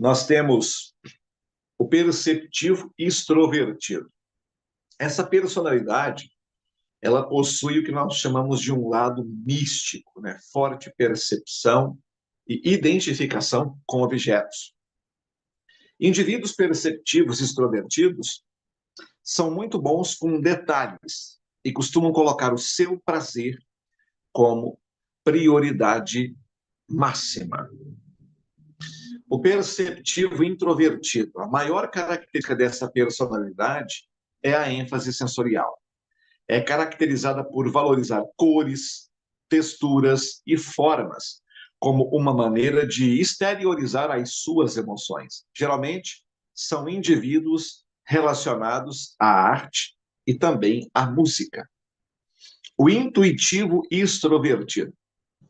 nós temos o perceptivo extrovertido. Essa personalidade, ela possui o que nós chamamos de um lado místico, né? Forte percepção e identificação com objetos. Indivíduos perceptivos extrovertidos são muito bons com detalhes e costumam colocar o seu prazer como prioridade máxima. O perceptivo introvertido, a maior característica dessa personalidade é a ênfase sensorial. É caracterizada por valorizar cores, texturas e formas como uma maneira de exteriorizar as suas emoções. Geralmente, são indivíduos relacionados à arte e também à música. O intuitivo extrovertido.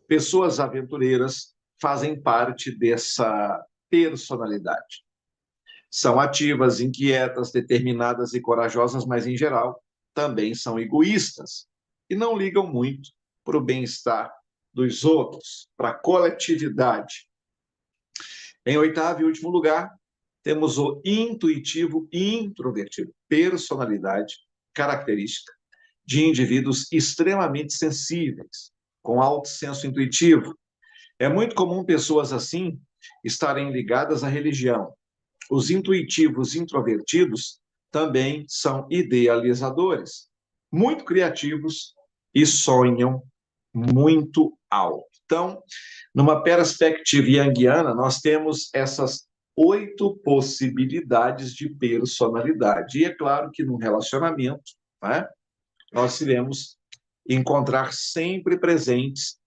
Pessoas aventureiras fazem parte dessa personalidade. São ativas, inquietas, determinadas e corajosas, mas, em geral, também são egoístas e não ligam muito para o bem-estar dos outros, para a coletividade. Em oitavo e último lugar, temos o intuitivo introvertido, personalidade característica de indivíduos extremamente sensíveis, com alto senso intuitivo. É muito comum pessoas assim estarem ligadas à religião. Os intuitivos introvertidos também são idealizadores, muito criativos e sonham muito alto. Então, numa perspectiva junguiana, nós temos essas 8 possibilidades de personalidade. E é claro que num relacionamento, né, nós iremos encontrar sempre presentes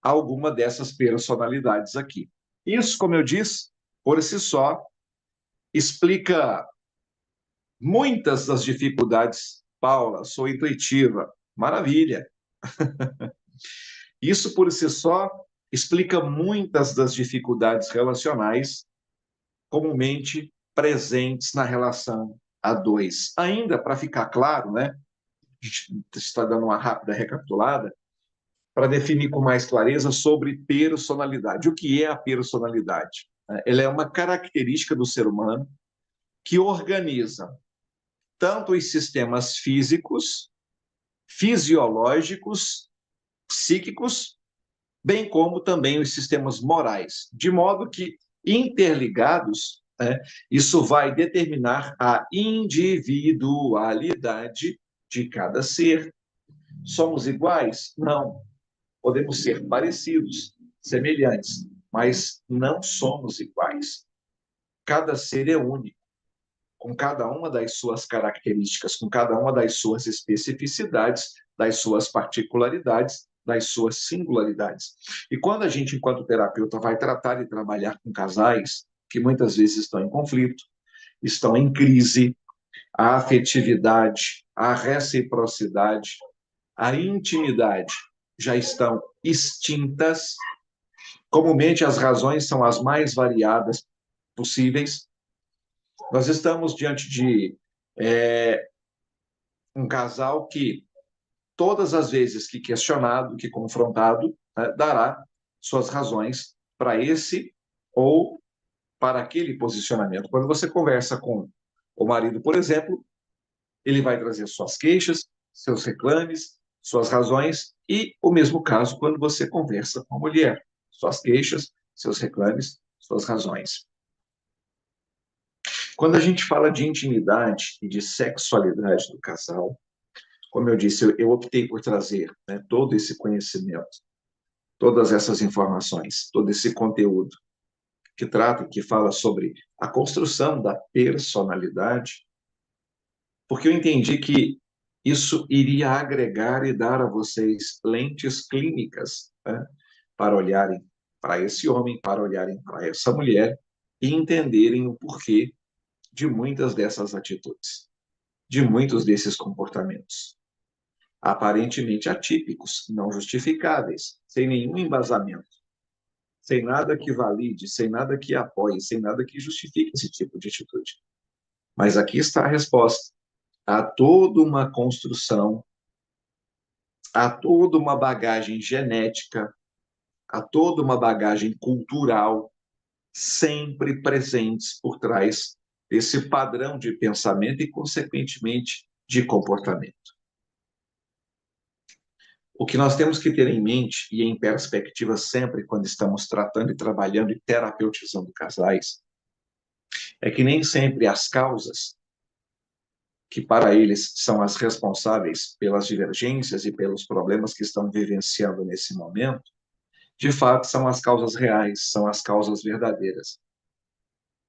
alguma dessas personalidades aqui. Isso, como eu disse, por si só, explica muitas das dificuldades. Paula, sou intuitiva. Maravilha. Isso por si só explica muitas das dificuldades relacionais comumente presentes na relação a dois. Ainda para ficar claro, né? A gente está dando uma rápida recapitulada para definir com mais clareza sobre personalidade. O que é a personalidade? Ela é uma característica do ser humano que organiza tanto os sistemas físicos, fisiológicos, psíquicos, bem como também os sistemas morais, de modo que, interligados, isso vai determinar a individualidade de cada ser. Somos iguais? Não. Podemos ser parecidos, semelhantes, mas não somos iguais. Cada ser é único, com cada uma das suas características, com cada uma das suas especificidades, das suas particularidades, das suas singularidades. E quando a gente, enquanto terapeuta, vai tratar e trabalhar com casais que muitas vezes estão em conflito, estão em crise, a afetividade, a reciprocidade, a intimidade já estão extintas, comumente as razões são as mais variadas possíveis. Nós estamos diante de um casal que, todas as vezes que questionado, que confrontado, dará suas razões para esse ou para aquele posicionamento. Quando você conversa com o marido, por exemplo, ele vai trazer suas queixas, seus reclames, suas razões, e o mesmo caso quando você conversa com a mulher, suas queixas, seus reclames, suas razões. Quando a gente fala de intimidade e de sexualidade do casal, como eu disse, eu optei por trazer, todo esse conhecimento, todas essas informações, todo esse conteúdo que trata, que fala sobre a construção da personalidade, porque eu entendi que isso iria agregar e dar a vocês lentes clínicas, para olharem para esse homem, para olharem para essa mulher e entenderem o porquê de muitas dessas atitudes, de muitos desses comportamentos, aparentemente atípicos, não justificáveis, sem nenhum embasamento, sem nada que valide, sem nada que apoie, sem nada que justifique esse tipo de atitude. Mas aqui está a resposta. Há toda uma construção, há toda uma bagagem genética, há toda uma bagagem cultural sempre presentes por trás desse padrão de pensamento e, consequentemente, de comportamento. O que nós temos que ter em mente e em perspectiva sempre quando estamos tratando e trabalhando e terapeutizando casais é que nem sempre as causas que para eles são as responsáveis pelas divergências e pelos problemas que estão vivenciando nesse momento, de fato são as causas reais, são as causas verdadeiras.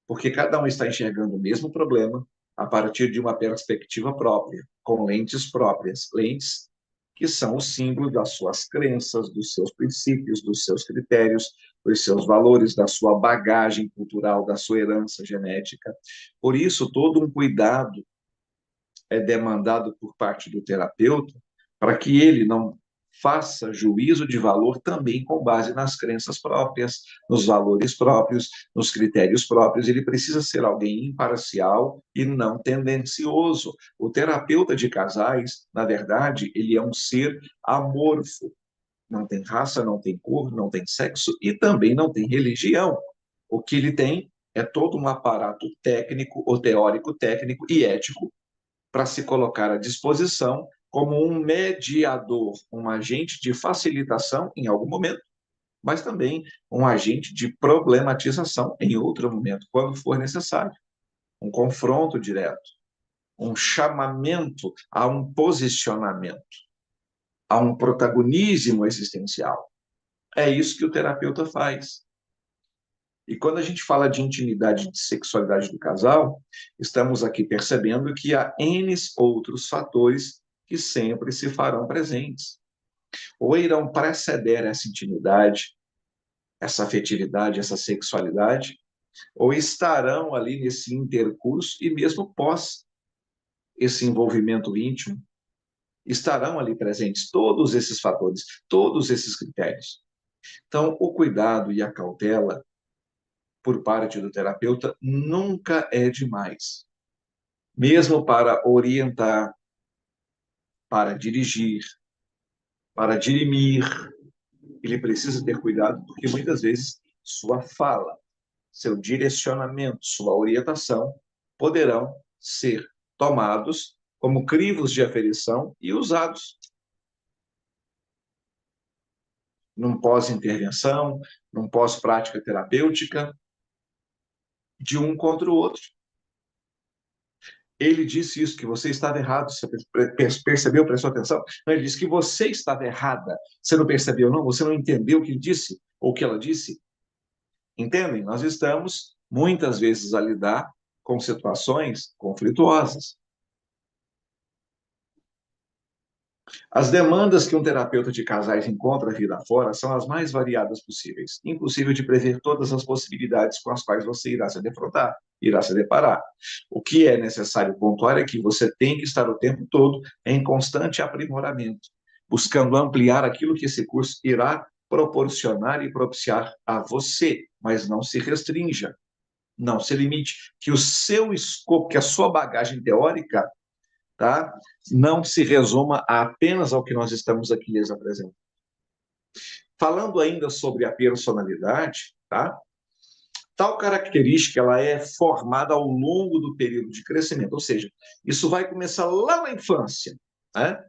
Porque cada um está enxergando o mesmo problema a partir de uma perspectiva própria, com lentes próprias, lentes que são o símbolo das suas crenças, dos seus princípios, dos seus critérios, dos seus valores, da sua bagagem cultural, da sua herança genética. Por isso, todo um cuidado é demandado por parte do terapeuta para que ele não faça juízo de valor também com base nas crenças próprias, nos valores próprios, nos critérios próprios. Ele precisa ser alguém imparcial e não tendencioso. O terapeuta de casais, na verdade, ele é um ser amorfo. Não tem raça, não tem cor, não tem sexo e também não tem religião. O que ele tem é todo um aparato técnico, ou teórico, técnico e ético para se colocar à disposição como um mediador, um agente de facilitação em algum momento, mas também um agente de problematização em outro momento, quando for necessário. Um confronto direto, um chamamento a um posicionamento, a um protagonismo existencial. É isso que o terapeuta faz. E quando a gente fala de intimidade e de sexualidade do casal, estamos aqui percebendo que há N outros fatores que sempre se farão presentes. Ou irão preceder essa intimidade, essa afetividade, essa sexualidade, ou estarão ali nesse intercurso e mesmo pós esse envolvimento íntimo, estarão ali presentes todos esses fatores, todos esses critérios. Então, o cuidado e a cautela por parte do terapeuta nunca é demais. Mesmo para orientar, para dirigir, para dirimir, ele precisa ter cuidado, porque muitas vezes sua fala, seu direcionamento, sua orientação poderão ser tomados como crivos de aferição e usados num pós-intervenção, num pós-prática terapêutica, de um contra o outro. Ele disse isso, que você estava errado, você percebeu, prestou atenção? Não, ele disse que você estava errada, você não percebeu, não? Você não entendeu o que ele disse, ou o que ela disse? Entendem? Nós estamos, muitas vezes, a lidar com situações conflituosas. As demandas que um terapeuta de casais encontra vida fora são as mais variadas possíveis, impossível de prever todas as possibilidades com as quais você irá se defrontar, irá se deparar. O que é necessário pontuar é que você tem que estar o tempo todo em constante aprimoramento, buscando ampliar aquilo que esse curso irá proporcionar e propiciar a você, mas não se restrinja, não se limite, que o seu escopo, que a sua bagagem teórica, tá? Não se resuma apenas ao que nós estamos aqui lhes apresentando. Falando ainda sobre a personalidade, tá? Tal característica ela é formada ao longo do período de crescimento, ou seja, isso vai começar lá na infância, né?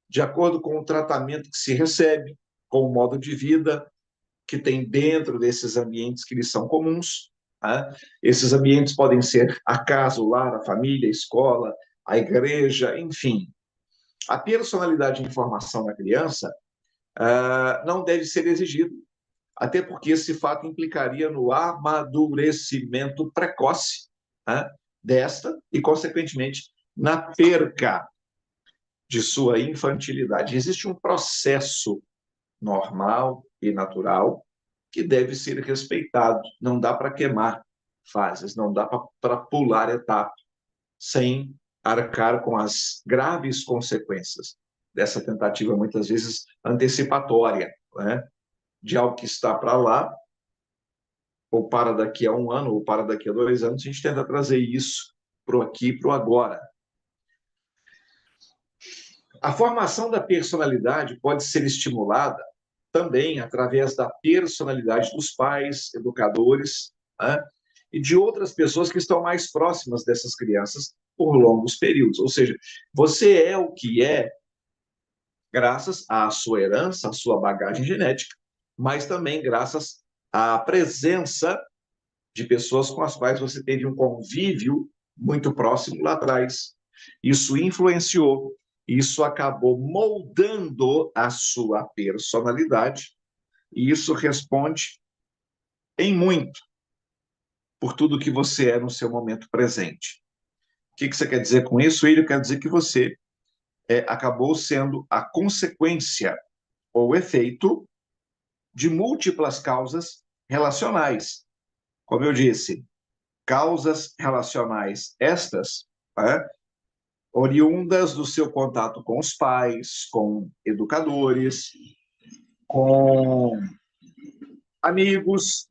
De acordo com o tratamento que se recebe, com o modo de vida que tem dentro desses ambientes que lhes são comuns. Né? Esses ambientes podem ser a casa, o lar, a família, a escola, a igreja, enfim. A personalidade em formação da criança não deve ser exigido, até porque esse fato implicaria no amadurecimento precoce, né, desta e, consequentemente, na perca de sua infantilidade. Existe um processo normal e natural que deve ser respeitado. Não dá para queimar fases, não dá para pular etapas sem arcar com as graves consequências dessa tentativa, muitas vezes antecipatória, né? De algo que está para lá, ou para daqui a um ano, ou para daqui a 2 anos, a gente tenta trazer isso para o aqui e para o agora. A formação da personalidade pode ser estimulada também através da personalidade dos pais, educadores, né? E de outras pessoas que estão mais próximas dessas crianças por longos períodos. Ou seja, você é o que é graças à sua herança, à sua bagagem genética, mas também graças à presença de pessoas com as quais você teve um convívio muito próximo lá atrás. Isso influenciou, isso acabou moldando a sua personalidade, e isso responde em muito por tudo que você é no seu momento presente. O que você quer dizer com isso? Ele quer dizer que você acabou sendo a consequência ou efeito de múltiplas causas relacionais. Como eu disse, causas relacionais estas, né, oriundas do seu contato com os pais, com educadores, com amigos,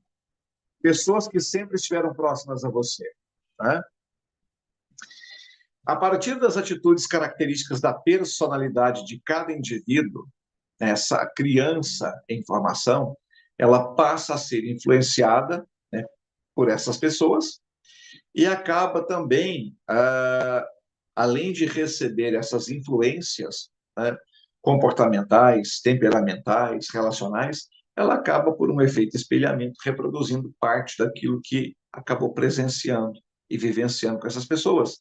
pessoas que sempre estiveram próximas a você. Né? A partir das atitudes características da personalidade de cada indivíduo, essa criança em formação, ela passa a ser influenciada, né, por essas pessoas e acaba também, além de receber essas influências, né, comportamentais, temperamentais, relacionais, ela acaba, por um efeito espelhamento, reproduzindo parte daquilo que acabou presenciando e vivenciando com essas pessoas.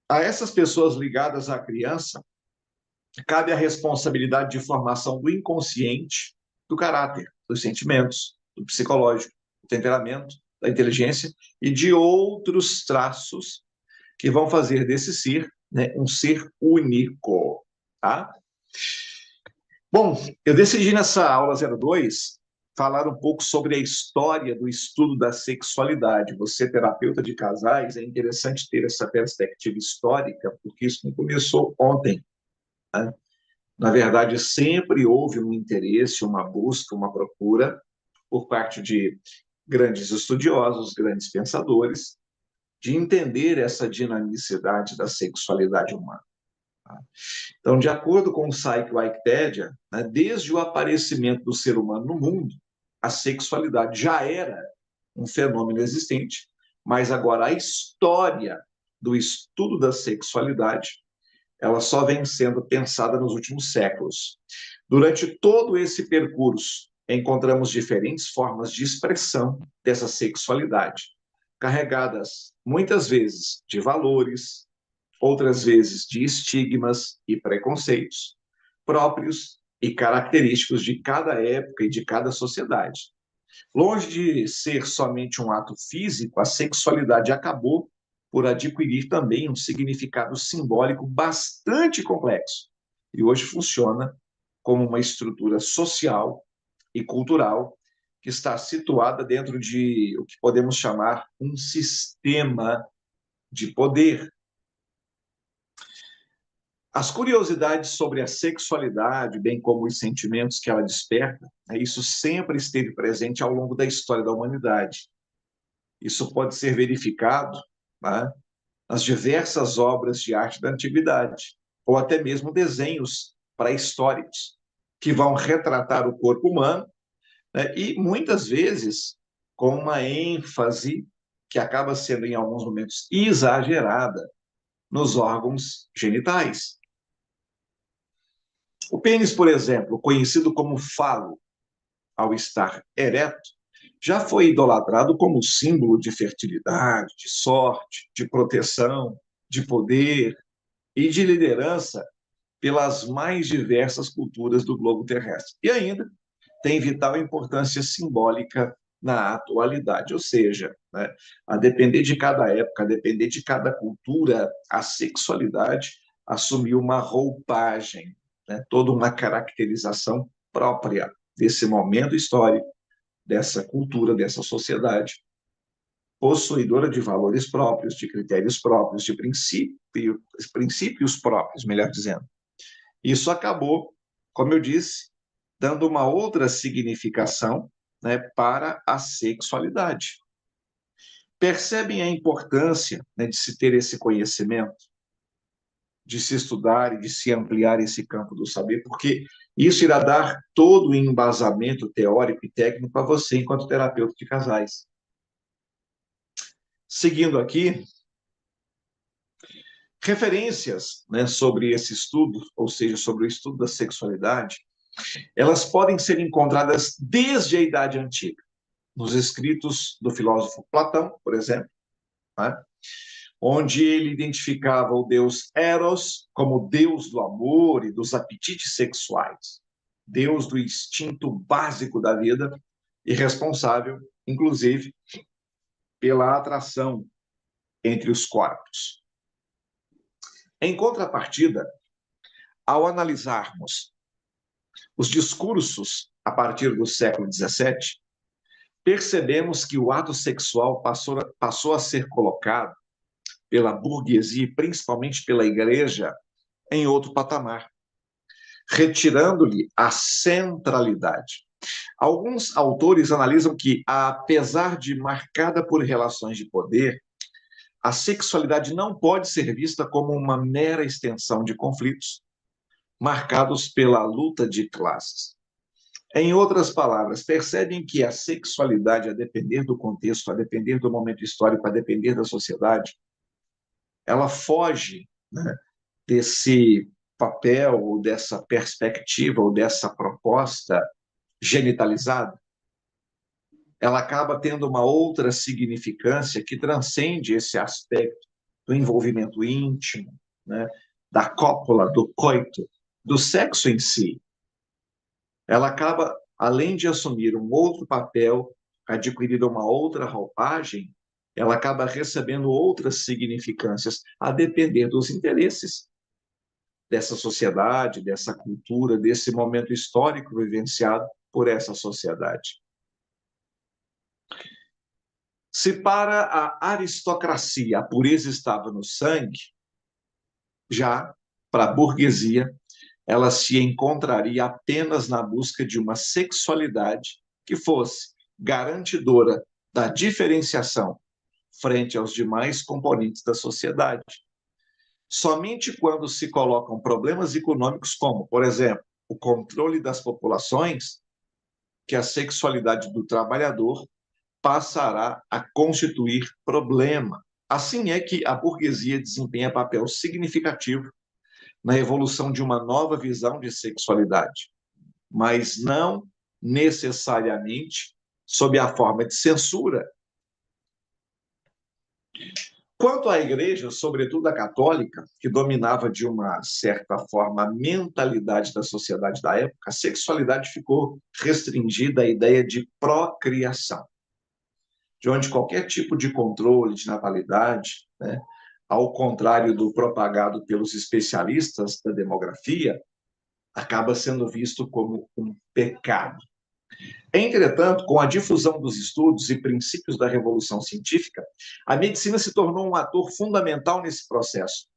A essas pessoas ligadas à criança, cabe a responsabilidade de formação do inconsciente, do caráter, dos sentimentos, do psicológico, do temperamento, da inteligência e de outros traços que vão fazer desse ser, né, um ser único. Tá? Bom, eu decidi nessa aula 02 falar um pouco sobre a história do estudo da sexualidade. Você, terapeuta de casais, é interessante ter essa perspectiva histórica, porque isso não começou ontem. Né? Na verdade, sempre houve um interesse, uma busca, uma procura por parte de grandes estudiosos, grandes pensadores, de entender essa dinamicidade da sexualidade humana. Então, de acordo com o site Wikipedia, né, desde o aparecimento do ser humano no mundo, a sexualidade já era um fenômeno existente, mas agora a história do estudo da sexualidade, ela só vem sendo pensada nos últimos séculos. Durante todo esse percurso, encontramos diferentes formas de expressão dessa sexualidade, carregadas muitas vezes de valores, outras vezes de estigmas e preconceitos próprios e característicos de cada época e de cada sociedade. Longe de ser somente um ato físico, a sexualidade acabou por adquirir também um significado simbólico bastante complexo e hoje funciona como uma estrutura social e cultural que está situada dentro de o que podemos chamar um sistema de poder. As curiosidades sobre a sexualidade, bem como os sentimentos que ela desperta, isso sempre esteve presente ao longo da história da humanidade. Isso pode ser verificado, né, nas diversas obras de arte da antiguidade, ou até mesmo desenhos pré-históricos, que vão retratar o corpo humano, né, e muitas vezes com uma ênfase que acaba sendo, em alguns momentos, exagerada nos órgãos genitais. O pênis, por exemplo, conhecido como falo, ao estar ereto, já foi idolatrado como símbolo de fertilidade, de sorte, de proteção, de poder e de liderança pelas mais diversas culturas do globo terrestre. E ainda tem vital importância simbólica na atualidade, ou seja, né, a depender de cada época, a depender de cada cultura, a sexualidade assumiu uma roupagem, né, toda uma caracterização própria desse momento histórico, dessa cultura, dessa sociedade, possuidora de valores próprios, de critérios próprios, de princípios próprios, melhor dizendo. Isso acabou, como eu disse, dando uma outra significação, né, para a sexualidade. Percebem a importância, né, de se ter esse conhecimento, de se estudar e de se ampliar esse campo do saber, porque Isso irá dar todo o embasamento teórico e técnico a você enquanto terapeuta de casais. Seguindo aqui, referências, né, sobre esse estudo, ou seja, sobre o estudo da sexualidade, elas podem ser encontradas desde a Idade Antiga, nos escritos do filósofo Platão, por exemplo, né, onde ele identificava o deus Eros como deus do amor e dos apetites sexuais, deus do instinto básico da vida e responsável, inclusive, pela atração entre os corpos. Em contrapartida, ao analisarmos os discursos a partir do século XVII, percebemos que o ato sexual passou a ser colocado pela burguesia e principalmente pela igreja em outro patamar, retirando-lhe a centralidade. Alguns autores analisam que, apesar de marcada por relações de poder, a sexualidade não pode ser vista como uma mera extensão de conflitos marcados pela luta de classes. Em outras palavras, percebem que a sexualidade, a depender do contexto, a depender do momento histórico, a depender da sociedade, ela foge, né, desse papel, ou dessa perspectiva, ou dessa proposta genitalizada. Ela acaba tendo uma outra significância que transcende esse aspecto do envolvimento íntimo, né, da cópula, do coito, do sexo em si. Ela acaba, além de assumir um outro papel, adquirir uma outra roupagem, ela acaba recebendo outras significâncias, a depender dos interesses dessa sociedade, dessa cultura, desse momento histórico vivenciado por essa sociedade. Se para a aristocracia a pureza estava no sangue, já para a burguesia ela se encontraria apenas na busca de uma sexualidade que fosse garantidora da diferenciação frente aos demais componentes da sociedade. Somente quando se colocam problemas econômicos, como, por exemplo, o controle das populações, que a sexualidade do trabalhador passará a constituir problema. Assim é que a burguesia desempenha papel significativo na evolução de uma nova visão de sexualidade, mas não necessariamente sob a forma de censura. Quanto à igreja, sobretudo a católica, que dominava de uma certa forma a mentalidade da sociedade da época, a sexualidade ficou restringida à ideia de procriação, de onde qualquer tipo de controle de natalidade, né, ao contrário do propagado pelos especialistas da demografia, acaba sendo visto como um pecado. Entretanto, com a difusão dos estudos e princípios da revolução científica, a medicina se tornou um ator fundamental nesse processo,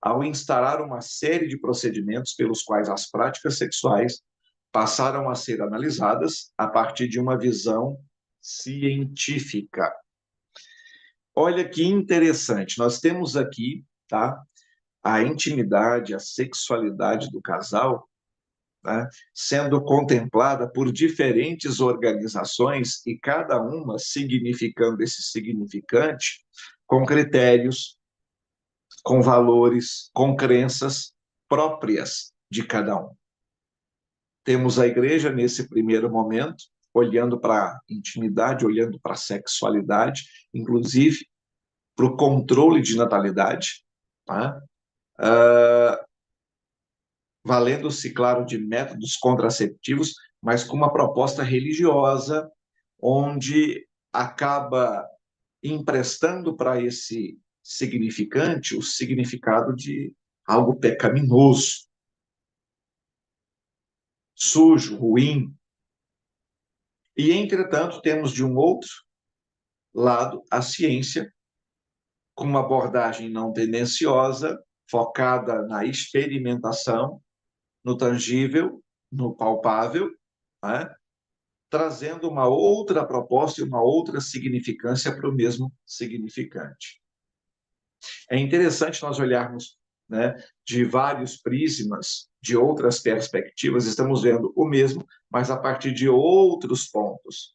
ao instaurar uma série de procedimentos pelos quais as práticas sexuais passaram a ser analisadas a partir de uma visão científica. Olha que interessante, nós temos aqui, tá, a intimidade, a sexualidade do casal, né, sendo contemplada por diferentes organizações e cada uma significando esse significante com critérios, com valores, com crenças próprias de cada um. Temos a igreja nesse primeiro momento, olhando para a intimidade, olhando para a sexualidade, inclusive para o controle de natalidade, tá? Valendo-se, claro, de métodos contraceptivos, mas com uma proposta religiosa, onde acaba emprestando para esse significante o significado de algo pecaminoso, sujo, ruim. E, entretanto, temos de um outro lado a ciência, com uma abordagem não tendenciosa, focada na experimentação, no tangível, no palpável, né, trazendo uma outra proposta e uma outra significância para o mesmo significante. É interessante nós olharmos, né, de vários prismas de outras perspectivas, estamos vendo o mesmo, mas a partir de outros pontos,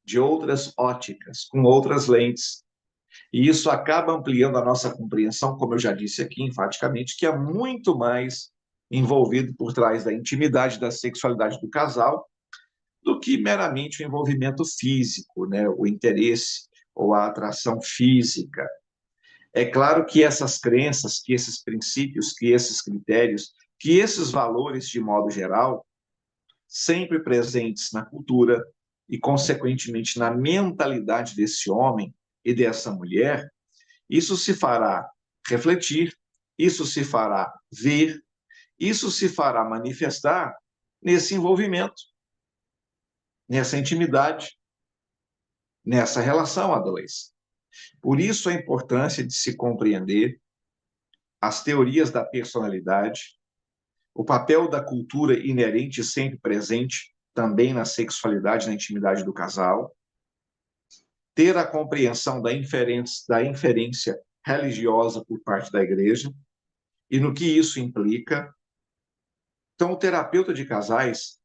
de outras óticas, com outras lentes. E isso acaba ampliando a nossa compreensão, como eu já disse aqui enfaticamente, que é muito mais envolvido por trás da intimidade, da sexualidade do casal, do que meramente o envolvimento físico, né? O interesse ou a atração física. É claro que essas crenças, que esses princípios, que esses critérios, que esses valores, de modo geral, sempre presentes na cultura e, consequentemente, na mentalidade desse homem e dessa mulher, isso se fará refletir, isso se fará ver, isso se fará manifestar nesse envolvimento, nessa intimidade, nessa relação a dois. Por isso a importância de se compreender as teorias da personalidade, o papel da cultura inerente e sempre presente também na sexualidade, na intimidade do casal, ter a compreensão da inferência religiosa por parte da igreja e no que isso implica. Então, o terapeuta de casais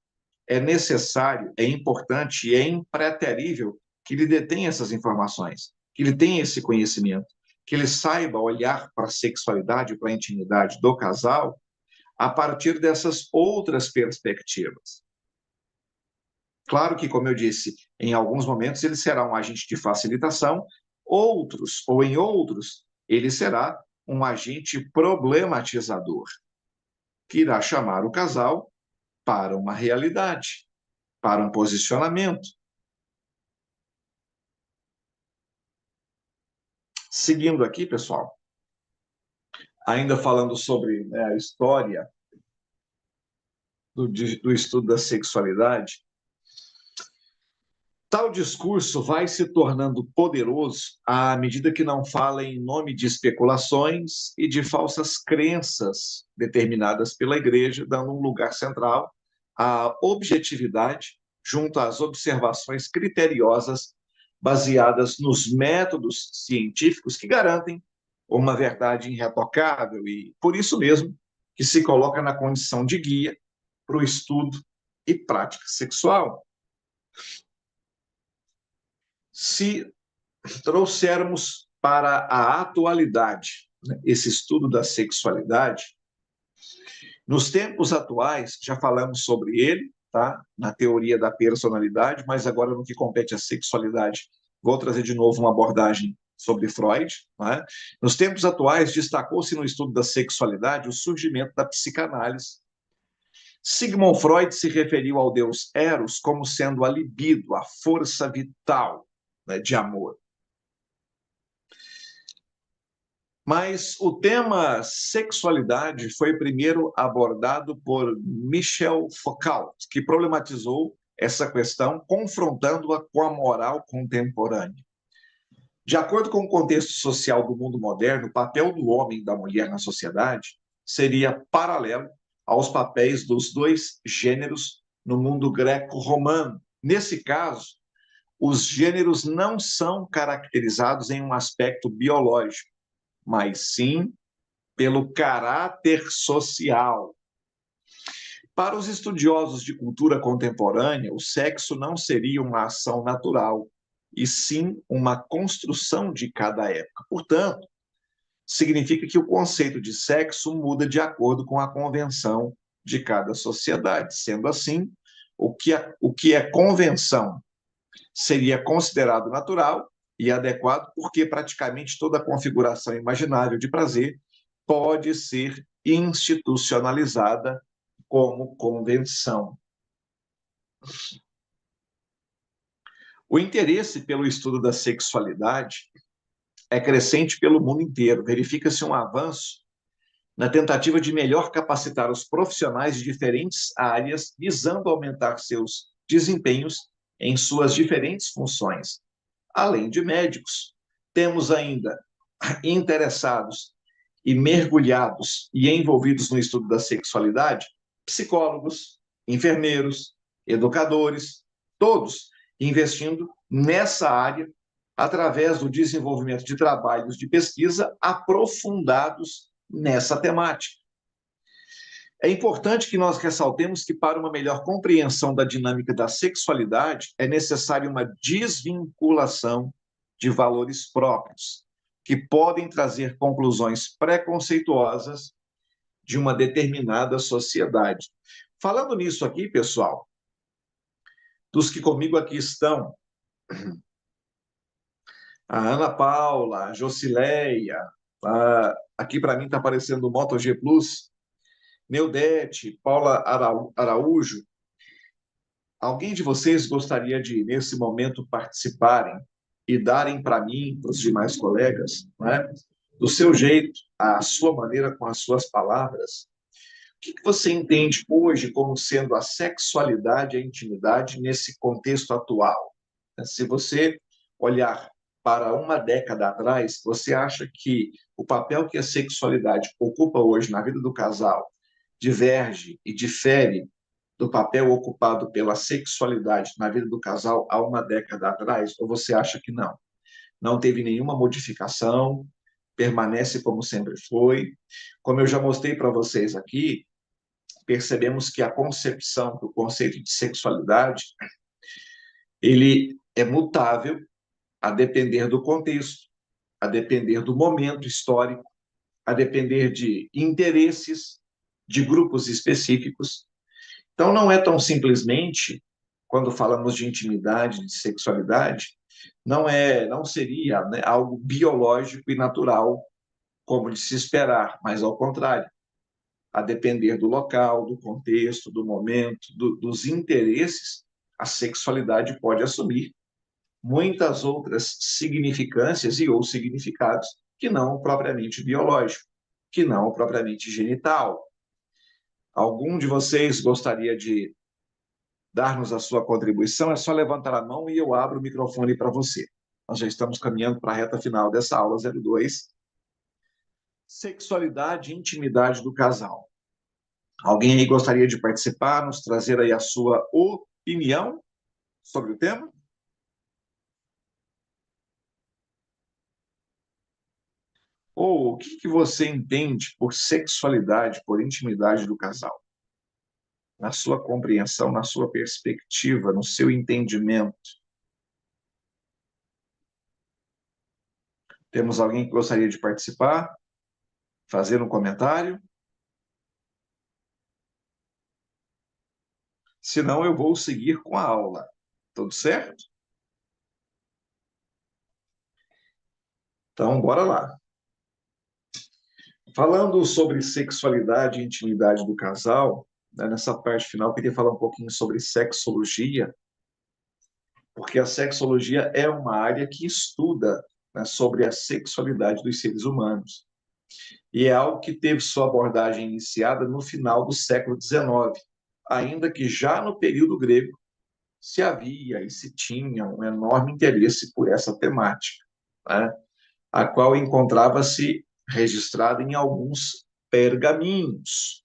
é necessário, é importante e é impreterível que ele detenha essas informações, que ele tenha esse conhecimento, que ele saiba olhar para a sexualidade, para a intimidade do casal a partir dessas outras perspectivas. Claro que, como eu disse, em alguns momentos ele será um agente de facilitação, em outros, ele será um agente problematizador, que irá chamar o casal para uma realidade, para um posicionamento. Seguindo aqui, pessoal, ainda falando sobre, né, a história do estudo da sexualidade, tal discurso vai se tornando poderoso à medida que não fala em nome de especulações e de falsas crenças determinadas pela igreja, dando um lugar central à objetividade junto às observações criteriosas baseadas nos métodos científicos que garantem uma verdade irretocável e, por isso mesmo, que se coloca na condição de guia para o estudo e prática sexual. Se trouxermos para a atualidade, né, esse estudo da sexualidade, nos tempos atuais, já falamos sobre ele, tá? Na teoria da personalidade, mas agora no que compete à sexualidade, vou trazer de novo uma abordagem sobre Freud. Né? Nos tempos atuais, destacou-se no estudo da sexualidade o surgimento da psicanálise. Sigmund Freud se referiu ao deus Eros como sendo a libido, a força vital, né, de amor. Mas o tema sexualidade foi primeiro abordado por Michel Foucault, que problematizou essa questão, confrontando-a com a moral contemporânea. De acordo com o contexto social do mundo moderno, o papel do homem e da mulher na sociedade seria paralelo aos papéis dos dois gêneros no mundo greco-romano. Nesse caso, os gêneros não são caracterizados em um aspecto biológico, mas sim pelo caráter social. Para os estudiosos de cultura contemporânea, o sexo não seria uma ação natural, e sim uma construção de cada época. Portanto, significa que o conceito de sexo muda de acordo com a convenção de cada sociedade. Sendo assim, o que é convenção seria considerado natural e adequado, porque praticamente toda a configuração imaginável de prazer pode ser institucionalizada como convenção. O interesse pelo estudo da sexualidade é crescente pelo mundo inteiro. Verifica-se um avanço na tentativa de melhor capacitar os profissionais de diferentes áreas, visando aumentar seus desempenhos em suas diferentes funções. Além de médicos, temos ainda interessados e mergulhados e envolvidos no estudo da sexualidade, psicólogos, enfermeiros, educadores, todos investindo nessa área através do desenvolvimento de trabalhos de pesquisa aprofundados nessa temática. É importante que nós ressaltemos que, para uma melhor compreensão da dinâmica da sexualidade, é necessária uma desvinculação de valores próprios, que podem trazer conclusões preconceituosas de uma determinada sociedade. Falando nisso aqui, pessoal, dos que comigo aqui estão, a Ana Paula, a Josileia, aqui para mim está aparecendo o MotoG Plus, Neudete, Paula Araújo. Alguém de vocês gostaria de, nesse momento, participarem e darem para mim, para os demais colegas, né, do seu jeito, a sua maneira, com as suas palavras, o que você entende hoje como sendo a sexualidade e a intimidade nesse contexto atual? Se você olhar para uma década atrás, você acha que o papel que a sexualidade ocupa hoje na vida do casal diverge e difere do papel ocupado pela sexualidade na vida do casal há uma década atrás? Ou você acha que não? Não teve nenhuma modificação, permanece como sempre foi. Como eu já mostrei para vocês aqui, percebemos que a concepção do conceito de sexualidade, ele é mutável a depender do contexto, a depender do momento histórico, a depender de interesses de grupos específicos. Então, não é tão simplesmente, quando falamos de intimidade, de sexualidade, não seria, né, algo biológico e natural, como de se esperar, mas ao contrário, a depender do local, do contexto, do momento, dos interesses, a sexualidade pode assumir muitas outras significâncias e ou significados que não propriamente biológico, que não propriamente genital. Algum de vocês gostaria de dar-nos a sua contribuição? É só levantar a mão e eu abro o microfone para você. Nós já estamos caminhando para a reta final dessa aula 02. Sexualidade e intimidade do casal. Alguém aí gostaria de participar, nos trazer aí a sua opinião sobre o tema? Ou o que você entende por sexualidade, por intimidade do casal? Na sua compreensão, na sua perspectiva, no seu entendimento. Temos alguém que gostaria de participar? Fazer um comentário? Senão eu vou seguir com a aula. Tudo certo? Então, bora lá. Falando sobre sexualidade e intimidade do casal, né, nessa parte final, eu queria falar um pouquinho sobre sexologia, porque a sexologia é uma área que estuda, né, sobre a sexualidade dos seres humanos. E é algo que teve sua abordagem iniciada no final do século XIX, ainda que já no período grego se havia e se tinha um enorme interesse por essa temática, né, a qual encontrava-se registrada em alguns pergaminhos.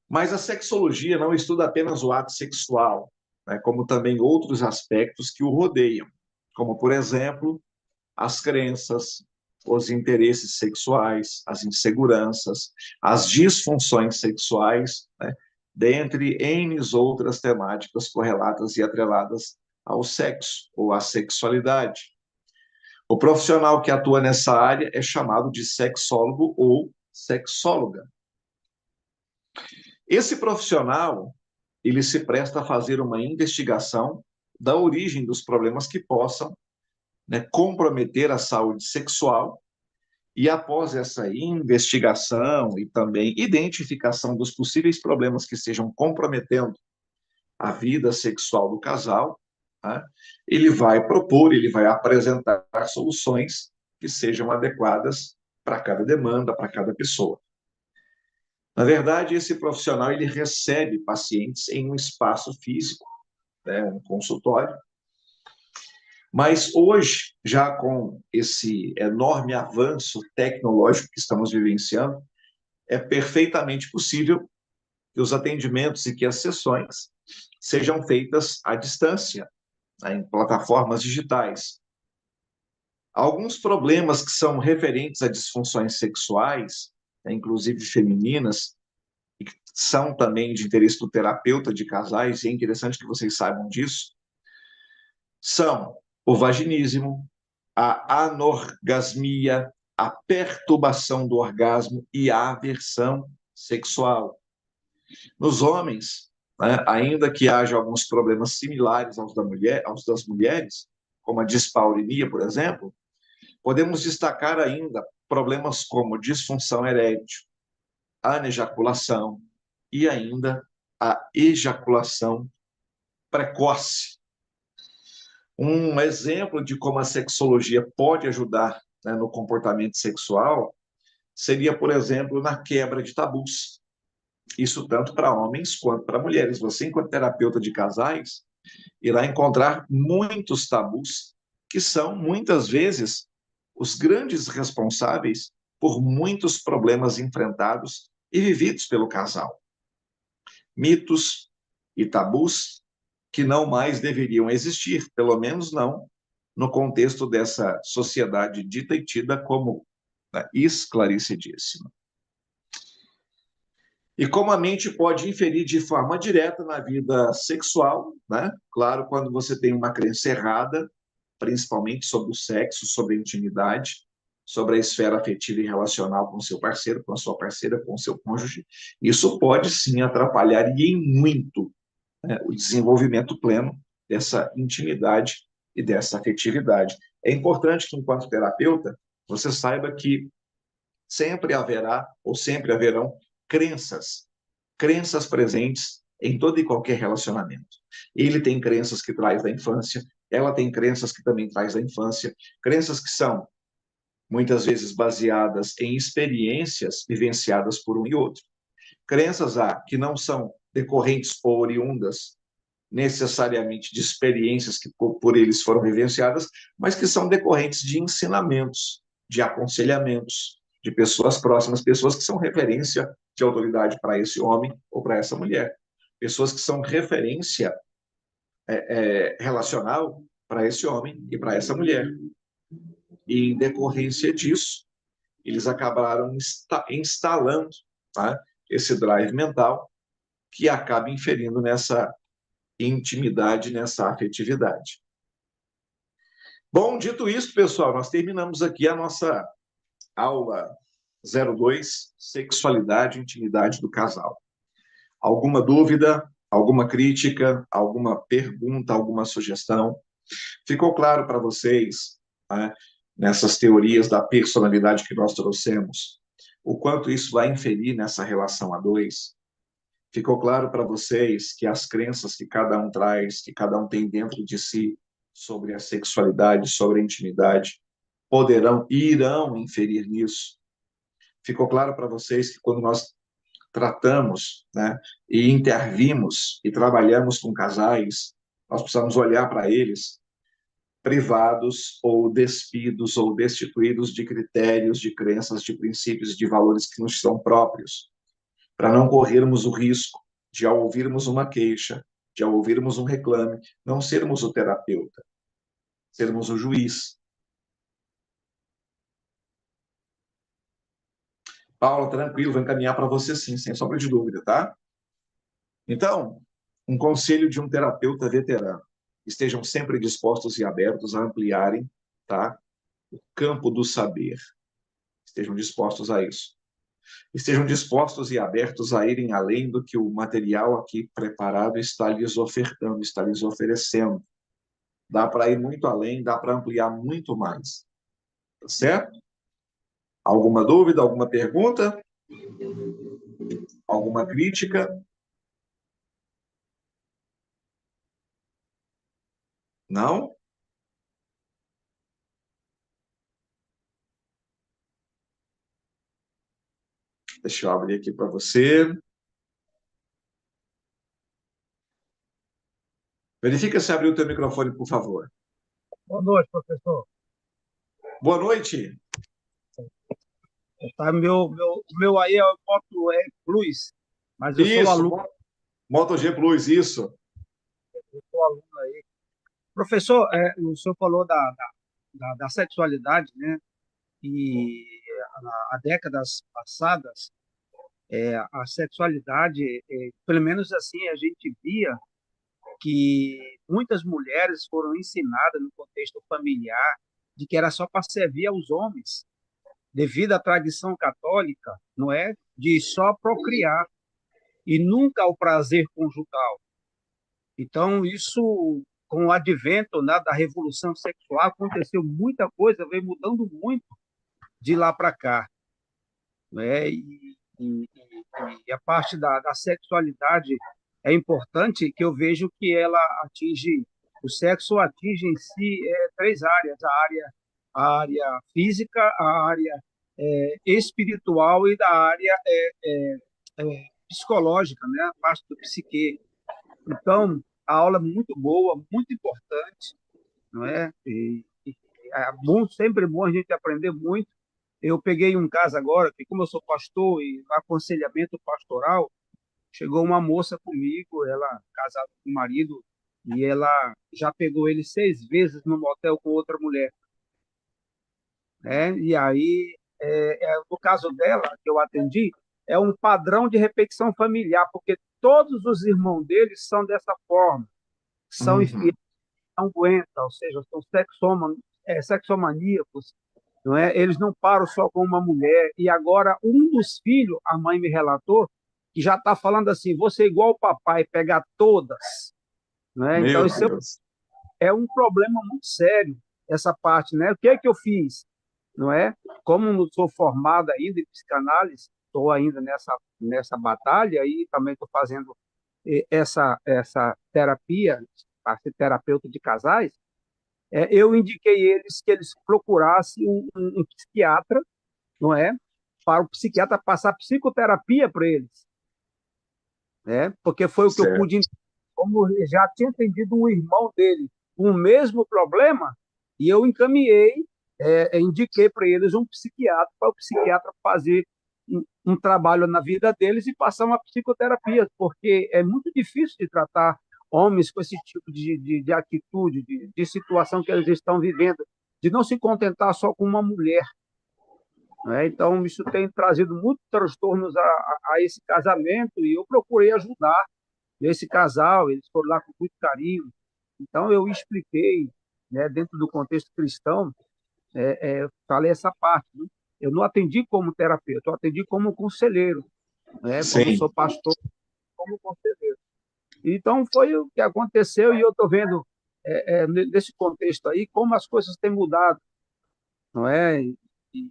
Mas a sexologia não estuda apenas o ato sexual, né, como também outros aspectos que o rodeiam, como, por exemplo, as crenças, os interesses sexuais, as inseguranças, as disfunções sexuais, né, dentre N outras temáticas correlatas e atreladas ao sexo ou à sexualidade. O profissional que atua nessa área é chamado de sexólogo ou sexóloga. Esse profissional, ele se presta a fazer uma investigação da origem dos problemas que possam, né, comprometer a saúde sexual, e após essa investigação e também identificação dos possíveis problemas que estejam comprometendo a vida sexual do casal, né, ele vai propor, ele vai apresentar soluções que sejam adequadas para cada demanda, para cada pessoa. Na verdade, esse profissional ele recebe pacientes em um espaço físico, né, um consultório, mas hoje, já com esse enorme avanço tecnológico que estamos vivenciando, é perfeitamente possível que os atendimentos e que as sessões sejam feitas à distância, né, em plataformas digitais. Alguns problemas que são referentes a disfunções sexuais, né, inclusive femininas, e que são também de interesse do terapeuta de casais, e é interessante que vocês saibam disso, são o vaginismo, a anorgasmia, a perturbação do orgasmo e a aversão sexual. Nos homens, né, ainda que haja alguns problemas similares aos das mulheres, como a dispareunia, por exemplo, podemos destacar ainda problemas como disfunção erétil, anejaculação e ainda a ejaculação precoce. Um exemplo de como a sexologia pode ajudar, né, no comportamento sexual seria, por exemplo, na quebra de tabus. Isso tanto para homens quanto para mulheres. Você, enquanto terapeuta de casais, irá encontrar muitos tabus que são, muitas vezes, os grandes responsáveis por muitos problemas enfrentados e vividos pelo casal. Mitos e tabus que não mais deveriam existir, pelo menos não no contexto dessa sociedade dita e tida como, né, esclarecidíssima. E como a mente pode inferir de forma direta na vida sexual, né? Claro, quando você tem uma crença errada, principalmente sobre o sexo, sobre a intimidade, sobre a esfera afetiva e relacional com o seu parceiro, com a sua parceira, com o seu cônjuge, isso pode sim atrapalhar e em muito, né, o desenvolvimento pleno dessa intimidade e dessa afetividade. É importante que, enquanto terapeuta, você saiba que sempre haverá ou sempre haverão crenças presentes em todo e qualquer relacionamento. Ele tem crenças que traz da infância, ela tem crenças que também traz da infância, crenças que são muitas vezes baseadas em experiências vivenciadas por um e outro. Crenças que não são decorrentes ou oriundas necessariamente de experiências que por eles foram vivenciadas, mas que são decorrentes de ensinamentos, de aconselhamentos, de pessoas próximas, pessoas que são referência de autoridade para esse homem ou para essa mulher, pessoas que são referência relacional para esse homem e para essa mulher. E, em decorrência disso, eles acabaram instalando, tá, esse drive mental que acaba inferindo nessa intimidade, nessa afetividade. Bom, dito isso, pessoal, nós terminamos aqui a nossa aula 02, Sexualidade e Intimidade do Casal. Alguma dúvida, alguma crítica, alguma pergunta, alguma sugestão? Ficou claro para vocês, né, nessas teorias da personalidade que nós trouxemos, o quanto isso vai inferir nessa relação a dois? Ficou claro para vocês que as crenças que cada um traz, que cada um tem dentro de si sobre a sexualidade, sobre a intimidade, poderão e irão inferir nisso? Ficou claro para vocês que quando nós tratamos, né, e intervimos e trabalhamos com casais, nós precisamos olhar para eles privados ou despidos ou destituídos de critérios, de crenças, de princípios, de valores que nos são próprios, para não corrermos o risco de, ao ouvirmos uma queixa, de, ao ouvirmos um reclame, não sermos o terapeuta, sermos o juiz. Paula, tranquilo, vou encaminhar para você sim, sem sombra de dúvida, tá? Então, um conselho de um terapeuta veterano. Estejam sempre dispostos e abertos a ampliarem, tá, o campo do saber. Estejam dispostos a isso. Estejam dispostos e abertos a irem além do que o material aqui preparado está lhes ofertando, está lhes oferecendo. Dá para ir muito além, dá para ampliar muito mais. Tá certo? Alguma dúvida, alguma pergunta? Alguma crítica? Não? Deixa eu abrir aqui para você. Verifica se abriu o teu microfone, por favor. Boa noite, professor. Boa noite. Tá, meu aí é o Moto E Plus, mas eu sou Isso, aluno, Moto G Plus, isso. eu sou aluno aí. Professor, o senhor falou da sexualidade, né? E há décadas passadas, A sexualidade, pelo menos assim, a gente via que muitas mulheres foram ensinadas no contexto familiar de que era só para servir aos homens, devido à tradição católica, não é? De só procriar e nunca ao prazer conjugal. Então, isso, com o advento, né, da revolução sexual, aconteceu muita coisa, veio mudando muito de lá para cá, né? E a parte da sexualidade é importante, que eu vejo que ela atinge, o sexo atinge em si três áreas: a área física, a área espiritual e da área psicológica, né? A parte do psique. Então, a aula é muito boa, muito importante, não é? E é bom, sempre bom a gente aprender muito. Eu peguei um caso agora, que como eu sou pastor e no aconselhamento pastoral, chegou uma moça comigo, ela casada com o marido, e ela já pegou ele 6 vezes no motel com outra mulher, né? E aí, no caso dela, que eu atendi, é um padrão de repetição familiar, porque todos os irmãos dele são dessa forma, são infiéis, Uhum. não aguentam, ou seja, são sexomaníacos, não é? Eles não param só com uma mulher. E agora um dos filhos, a mãe me relatou, que já está falando assim: você é igual o papai, pegar todas, não é? Então Meu isso Deus. é um problema muito sério, essa parte, né? O que é que eu fiz, não é? Como não sou formado ainda em psicanálise, estou ainda nessa batalha e também estou fazendo essa terapia para ser terapeuta de casais. Eu indiquei eles que eles procurassem um psiquiatra, não é? Para o psiquiatra passar psicoterapia para eles, né? Porque foi o que eu pude Certo. entender, como eu já tinha entendido um irmão dele com o mesmo problema, e eu encaminhei, indiquei para eles um psiquiatra, para o psiquiatra fazer um trabalho na vida deles e passar uma psicoterapia, porque é muito difícil de tratar homens com esse tipo de atitude, de situação que eles estão vivendo, de não se contentar só com uma mulher, né? Então, isso tem trazido muitos transtornos a esse casamento e eu procurei ajudar esse casal, eles foram lá com muito carinho. Então, eu expliquei, né, dentro do contexto cristão, falei essa parte, né? Eu não atendi como terapeuta, eu atendi como conselheiro, né? Como Sim, sou pastor, como conselheiro. Então, foi o que aconteceu e eu estou vendo, nesse contexto aí, como as coisas têm mudado, não é?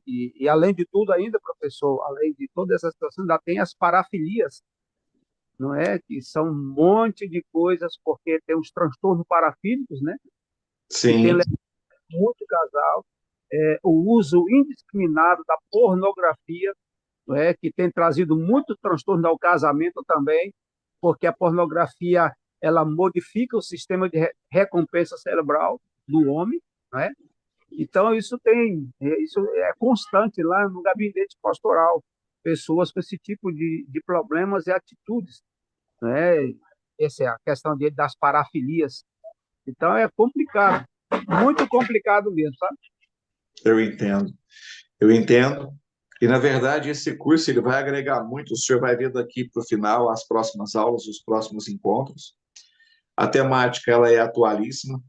E além de tudo ainda, professor, além de toda essa situação, ainda tem as parafilias, não é? Que são um monte de coisas, porque tem os transtornos parafílicos, né? Que tem sim, levado muito casal, o uso indiscriminado da pornografia, não é? Que tem trazido muito transtorno ao casamento também, porque a pornografia ela modifica o sistema de recompensa cerebral do homem, não é? Então, isso é constante lá no gabinete pastoral, pessoas com esse tipo de problemas e atitudes, né? Essa é a questão das parafilias. Então, é complicado, muito complicado mesmo, sabe? eu entendo. Eu entendo. E, na verdade, esse curso ele vai agregar muito. O senhor vai ver daqui para o final as próximas aulas, os próximos encontros. A temática ela é atualíssima.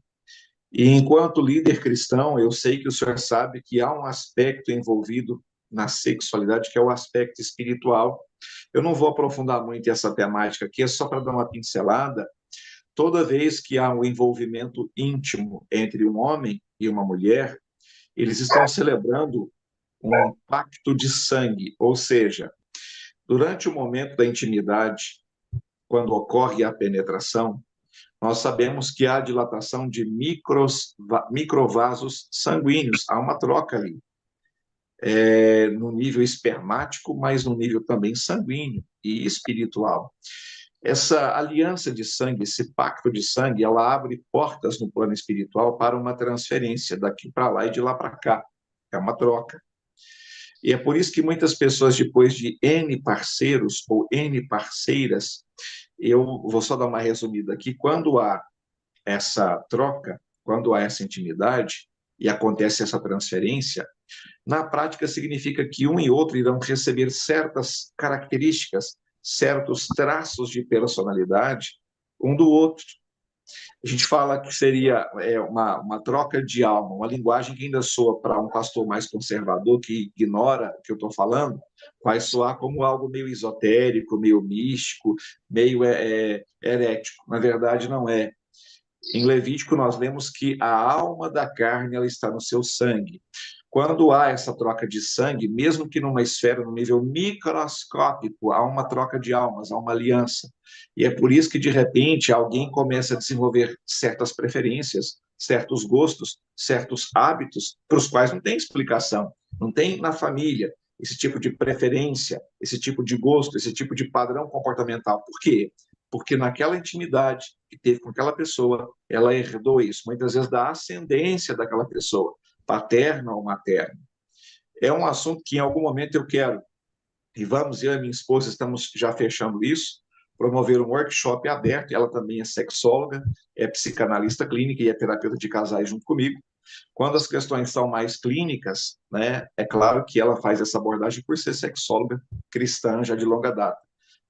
E, enquanto líder cristão, eu sei que o senhor sabe que há um aspecto envolvido na sexualidade, que é o aspecto espiritual. Eu não vou aprofundar muito essa temática aqui, é só para dar uma pincelada. Toda vez que há um envolvimento íntimo entre um homem e uma mulher, eles estão celebrando um pacto de sangue, ou seja, durante o momento da intimidade, quando ocorre a penetração, nós sabemos que há dilatação de microvasos sanguíneos, há uma troca ali, no nível espermático, mas no nível também sanguíneo e espiritual. Essa aliança de sangue, esse pacto de sangue, ela abre portas no plano espiritual para uma transferência daqui para lá e de lá para cá. É uma troca. E é por isso que muitas pessoas, depois de N parceiros ou N parceiras, eu vou só dar uma resumida aqui, quando há essa troca, quando há essa intimidade, e acontece essa transferência, na prática significa que um e outro irão receber certas características, certos traços de personalidade um do outro. A gente fala que seria uma troca de alma, uma linguagem que ainda soa para um pastor mais conservador, que ignora o que eu estou falando, vai soar como algo meio esotérico, meio místico, meio herético. Na verdade, não é. Em Levítico, nós lemos que a alma da carne ela está no seu sangue. Quando há essa troca de sangue, mesmo que numa esfera, no nível microscópico, há uma troca de almas, há uma aliança. E é por isso que, de repente, alguém começa a desenvolver certas preferências, certos gostos, certos hábitos, para os quais não tem explicação. Não tem na família esse tipo de preferência, esse tipo de gosto, esse tipo de padrão comportamental. Por quê? Porque naquela intimidade que teve com aquela pessoa, ela herdou isso, muitas vezes da ascendência daquela pessoa, paterna ou materna. É um assunto que em algum momento eu quero, e vamos, eu e minha esposa estamos já fechando isso, promover um workshop aberto, ela também é sexóloga, é psicanalista clínica e é terapeuta de casais junto comigo. Quando as questões são mais clínicas, né, é claro que ela faz essa abordagem por ser sexóloga cristã já de longa data.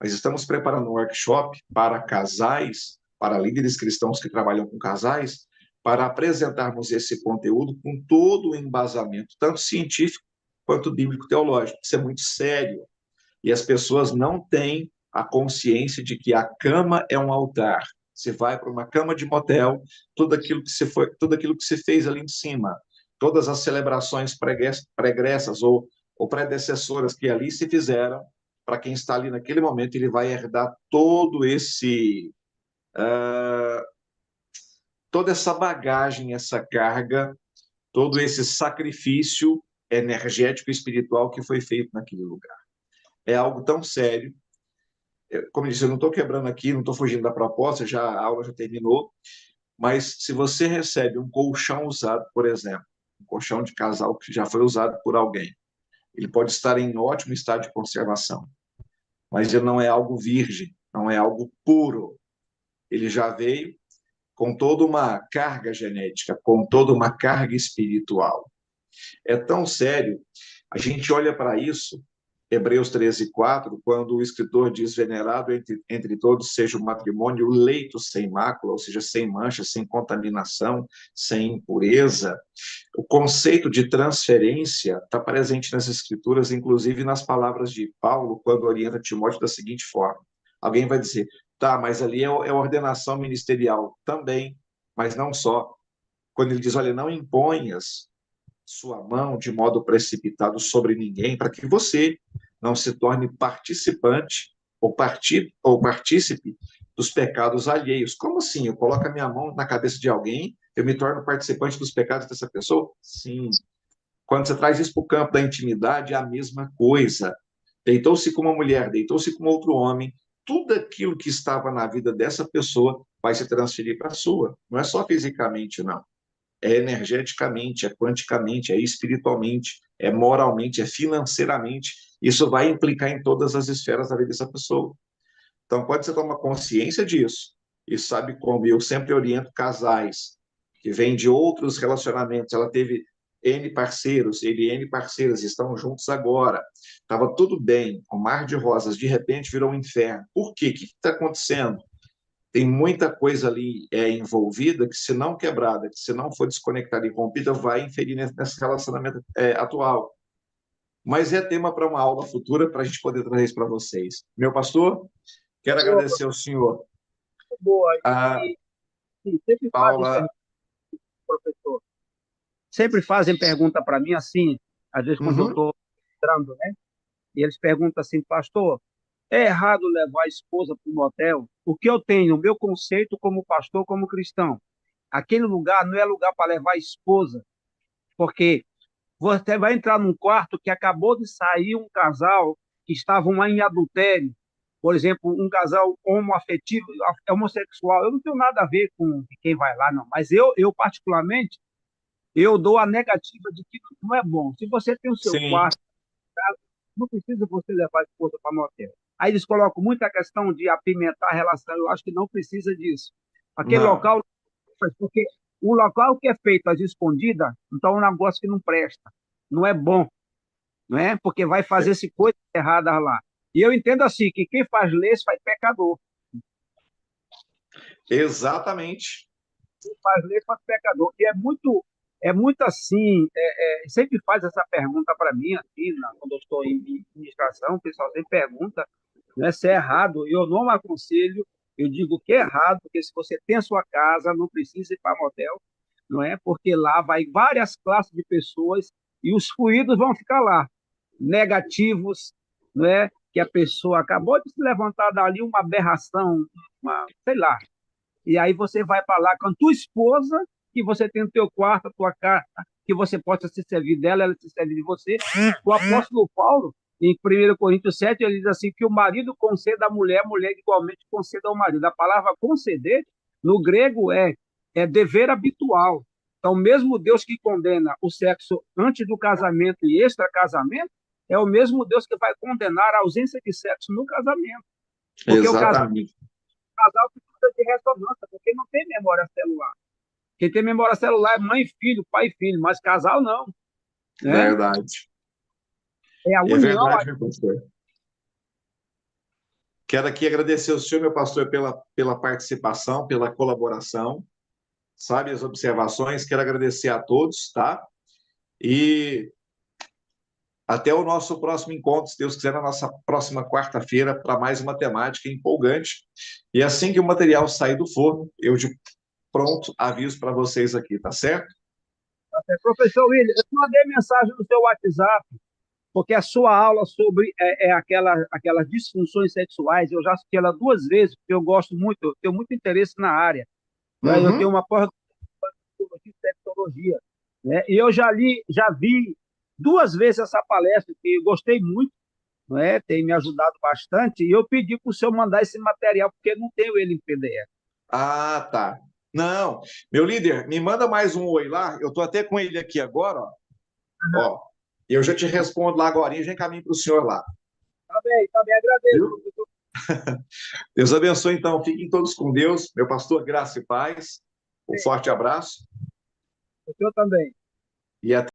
Mas estamos preparando um workshop para casais, para líderes cristãos que trabalham com casais, para apresentarmos esse conteúdo com todo o embasamento, tanto científico quanto bíblico-teológico. Isso é muito sério. E as pessoas não têm a consciência de que a cama é um altar. Você vai para uma cama de motel, tudo aquilo que se fez ali em cima, todas as celebrações pregressas ou predecessoras que ali se fizeram, para quem está ali naquele momento, ele vai herdar toda essa bagagem, essa carga, todo esse sacrifício energético e espiritual que foi feito naquele lugar. É algo tão sério. Como eu disse, eu não estou quebrando aqui, não estou fugindo da proposta, a aula já terminou, mas se você recebe um colchão usado, por exemplo, um colchão de casal que já foi usado por alguém, ele pode estar em ótimo estado de conservação, mas ele não é algo virgem, não é algo puro. Ele já veio com toda uma carga genética, com toda uma carga espiritual. É tão sério, a gente olha para isso, Hebreus 13:4, quando o escritor diz: venerado entre todos seja o matrimônio, o leito sem mácula, ou seja, sem mancha, sem contaminação, sem impureza. O conceito de transferência está presente nas escrituras, inclusive nas palavras de Paulo, quando orienta Timóteo da seguinte forma. Alguém vai dizer, tá, mas ali é ordenação ministerial. Também, mas não só. Quando ele diz, olha, não imponhas sua mão de modo precipitado sobre ninguém, para que você não se torne participante ou partícipe dos pecados alheios. Como assim? Eu coloco a minha mão na cabeça de alguém, eu me torno participante dos pecados dessa pessoa? Sim. Quando você traz isso para o campo da intimidade, é a mesma coisa. Deitou-se com uma mulher, deitou-se com outro homem, tudo aquilo que estava na vida dessa pessoa vai se transferir para a sua. Não é só fisicamente, não. É energeticamente, é quanticamente, é espiritualmente, é moralmente, é financeiramente. Isso vai implicar em todas as esferas da vida dessa pessoa. Então, quando você toma consciência disso, e sabe como eu sempre oriento casais que vêm de outros relacionamentos, ela teve N parceiros, ele N parceiras, estão juntos agora, estava tudo bem, um mar de rosas, de repente virou um inferno. Por quê? O que está acontecendo? Tem muita coisa ali envolvida que, se não quebrada, que se não for desconectada e rompida, vai inferir nesse relacionamento atual. Mas é tema para uma aula futura, para a gente poder trazer isso para vocês. Meu pastor, quero agradecer ao senhor. Boa. A E sempre fazem Paula. pergunta, professor. Sempre fazem pergunta para mim assim, às vezes quando eu Uhum. estou entrando, né? E eles perguntam assim, pastor, é errado levar a esposa para um motel? Porque eu tenho o meu conceito como pastor, como cristão. Aquele lugar não é lugar para levar a esposa, porque você vai entrar num quarto que acabou de sair um casal que estavam lá em adultério, por exemplo, um casal homoafetivo, homossexual. Eu não tenho nada a ver com quem vai lá, não. Mas eu particularmente, eu dou a negativa de que não é bom. Se você tem o seu Sim. quarto, não precisa você levar a esposa para motel. Aí eles colocam muita questão de apimentar a relação. Eu acho que não precisa disso. Aquele Não. local, porque O local que é feito às escondidas, então é um negócio que não presta, não é bom, não é? Porque vai fazer-se coisas erradas lá. E eu entendo assim, que quem faz leis faz pecador. Exatamente. Quem faz leis faz pecador. E é muito assim, sempre faz essa pergunta para mim, assim, quando eu estou em administração, o pessoal sempre pergunta, né, se é errado. Eu não aconselho, eu digo que é errado, porque se você tem a sua casa, não precisa ir para motel, não é? Porque lá vai várias classes de pessoas e os fluidos vão ficar lá, negativos, não é? Que a pessoa acabou de se levantar dali uma aberração, sei lá, e aí você vai para lá com a tua esposa, que você tem o teu quarto, a tua casa, que você possa se servir dela, ela se serve de você. O apóstolo Paulo, em 1 Coríntios 7, ele diz assim, que o marido conceda à mulher, a mulher igualmente conceda ao marido. A palavra conceder, no grego, é dever habitual. Então, mesmo Deus que condena o sexo antes do casamento e extra-casamento, é o mesmo Deus que vai condenar a ausência de sexo no casamento. Porque Exatamente. o casal precisa de ressonância, porque não tem memória celular. Quem tem memória celular é mãe e filho, pai e filho, mas casal não, né? Verdade. É a É união. verdade, meu pastor. Quero aqui agradecer ao senhor, meu pastor, pela participação, pela colaboração, sabe, as observações. Quero agradecer a todos, tá? E até o nosso próximo encontro, se Deus quiser, na nossa próxima quarta-feira, para mais uma temática empolgante. E assim que o material sair do forno, eu de pronto aviso para vocês aqui, tá certo? Professor William, eu te mandei mensagem no seu WhatsApp, porque a sua aula sobre aquelas disfunções sexuais, eu já assisti ela 2 vezes, porque eu gosto muito, eu tenho muito interesse na área. Né? Eu tenho Uhum. uma pós-graduação em sexologia, né? E eu já vi 2 vezes essa palestra, que eu gostei muito, né? Tem me ajudado bastante, e eu pedi para o senhor mandar esse material, porque eu não tenho ele em PDF. Ah, tá. Não, meu líder, me manda mais um oi lá. Eu estou até com ele aqui agora, ó. Ó, eu já te respondo lá agora e já encaminho para o senhor lá. Tá bem, agradeço, Viu? professor. Deus abençoe, então. Fiquem todos com Deus. Meu pastor, graça e paz. Um forte abraço O senhor também. e até.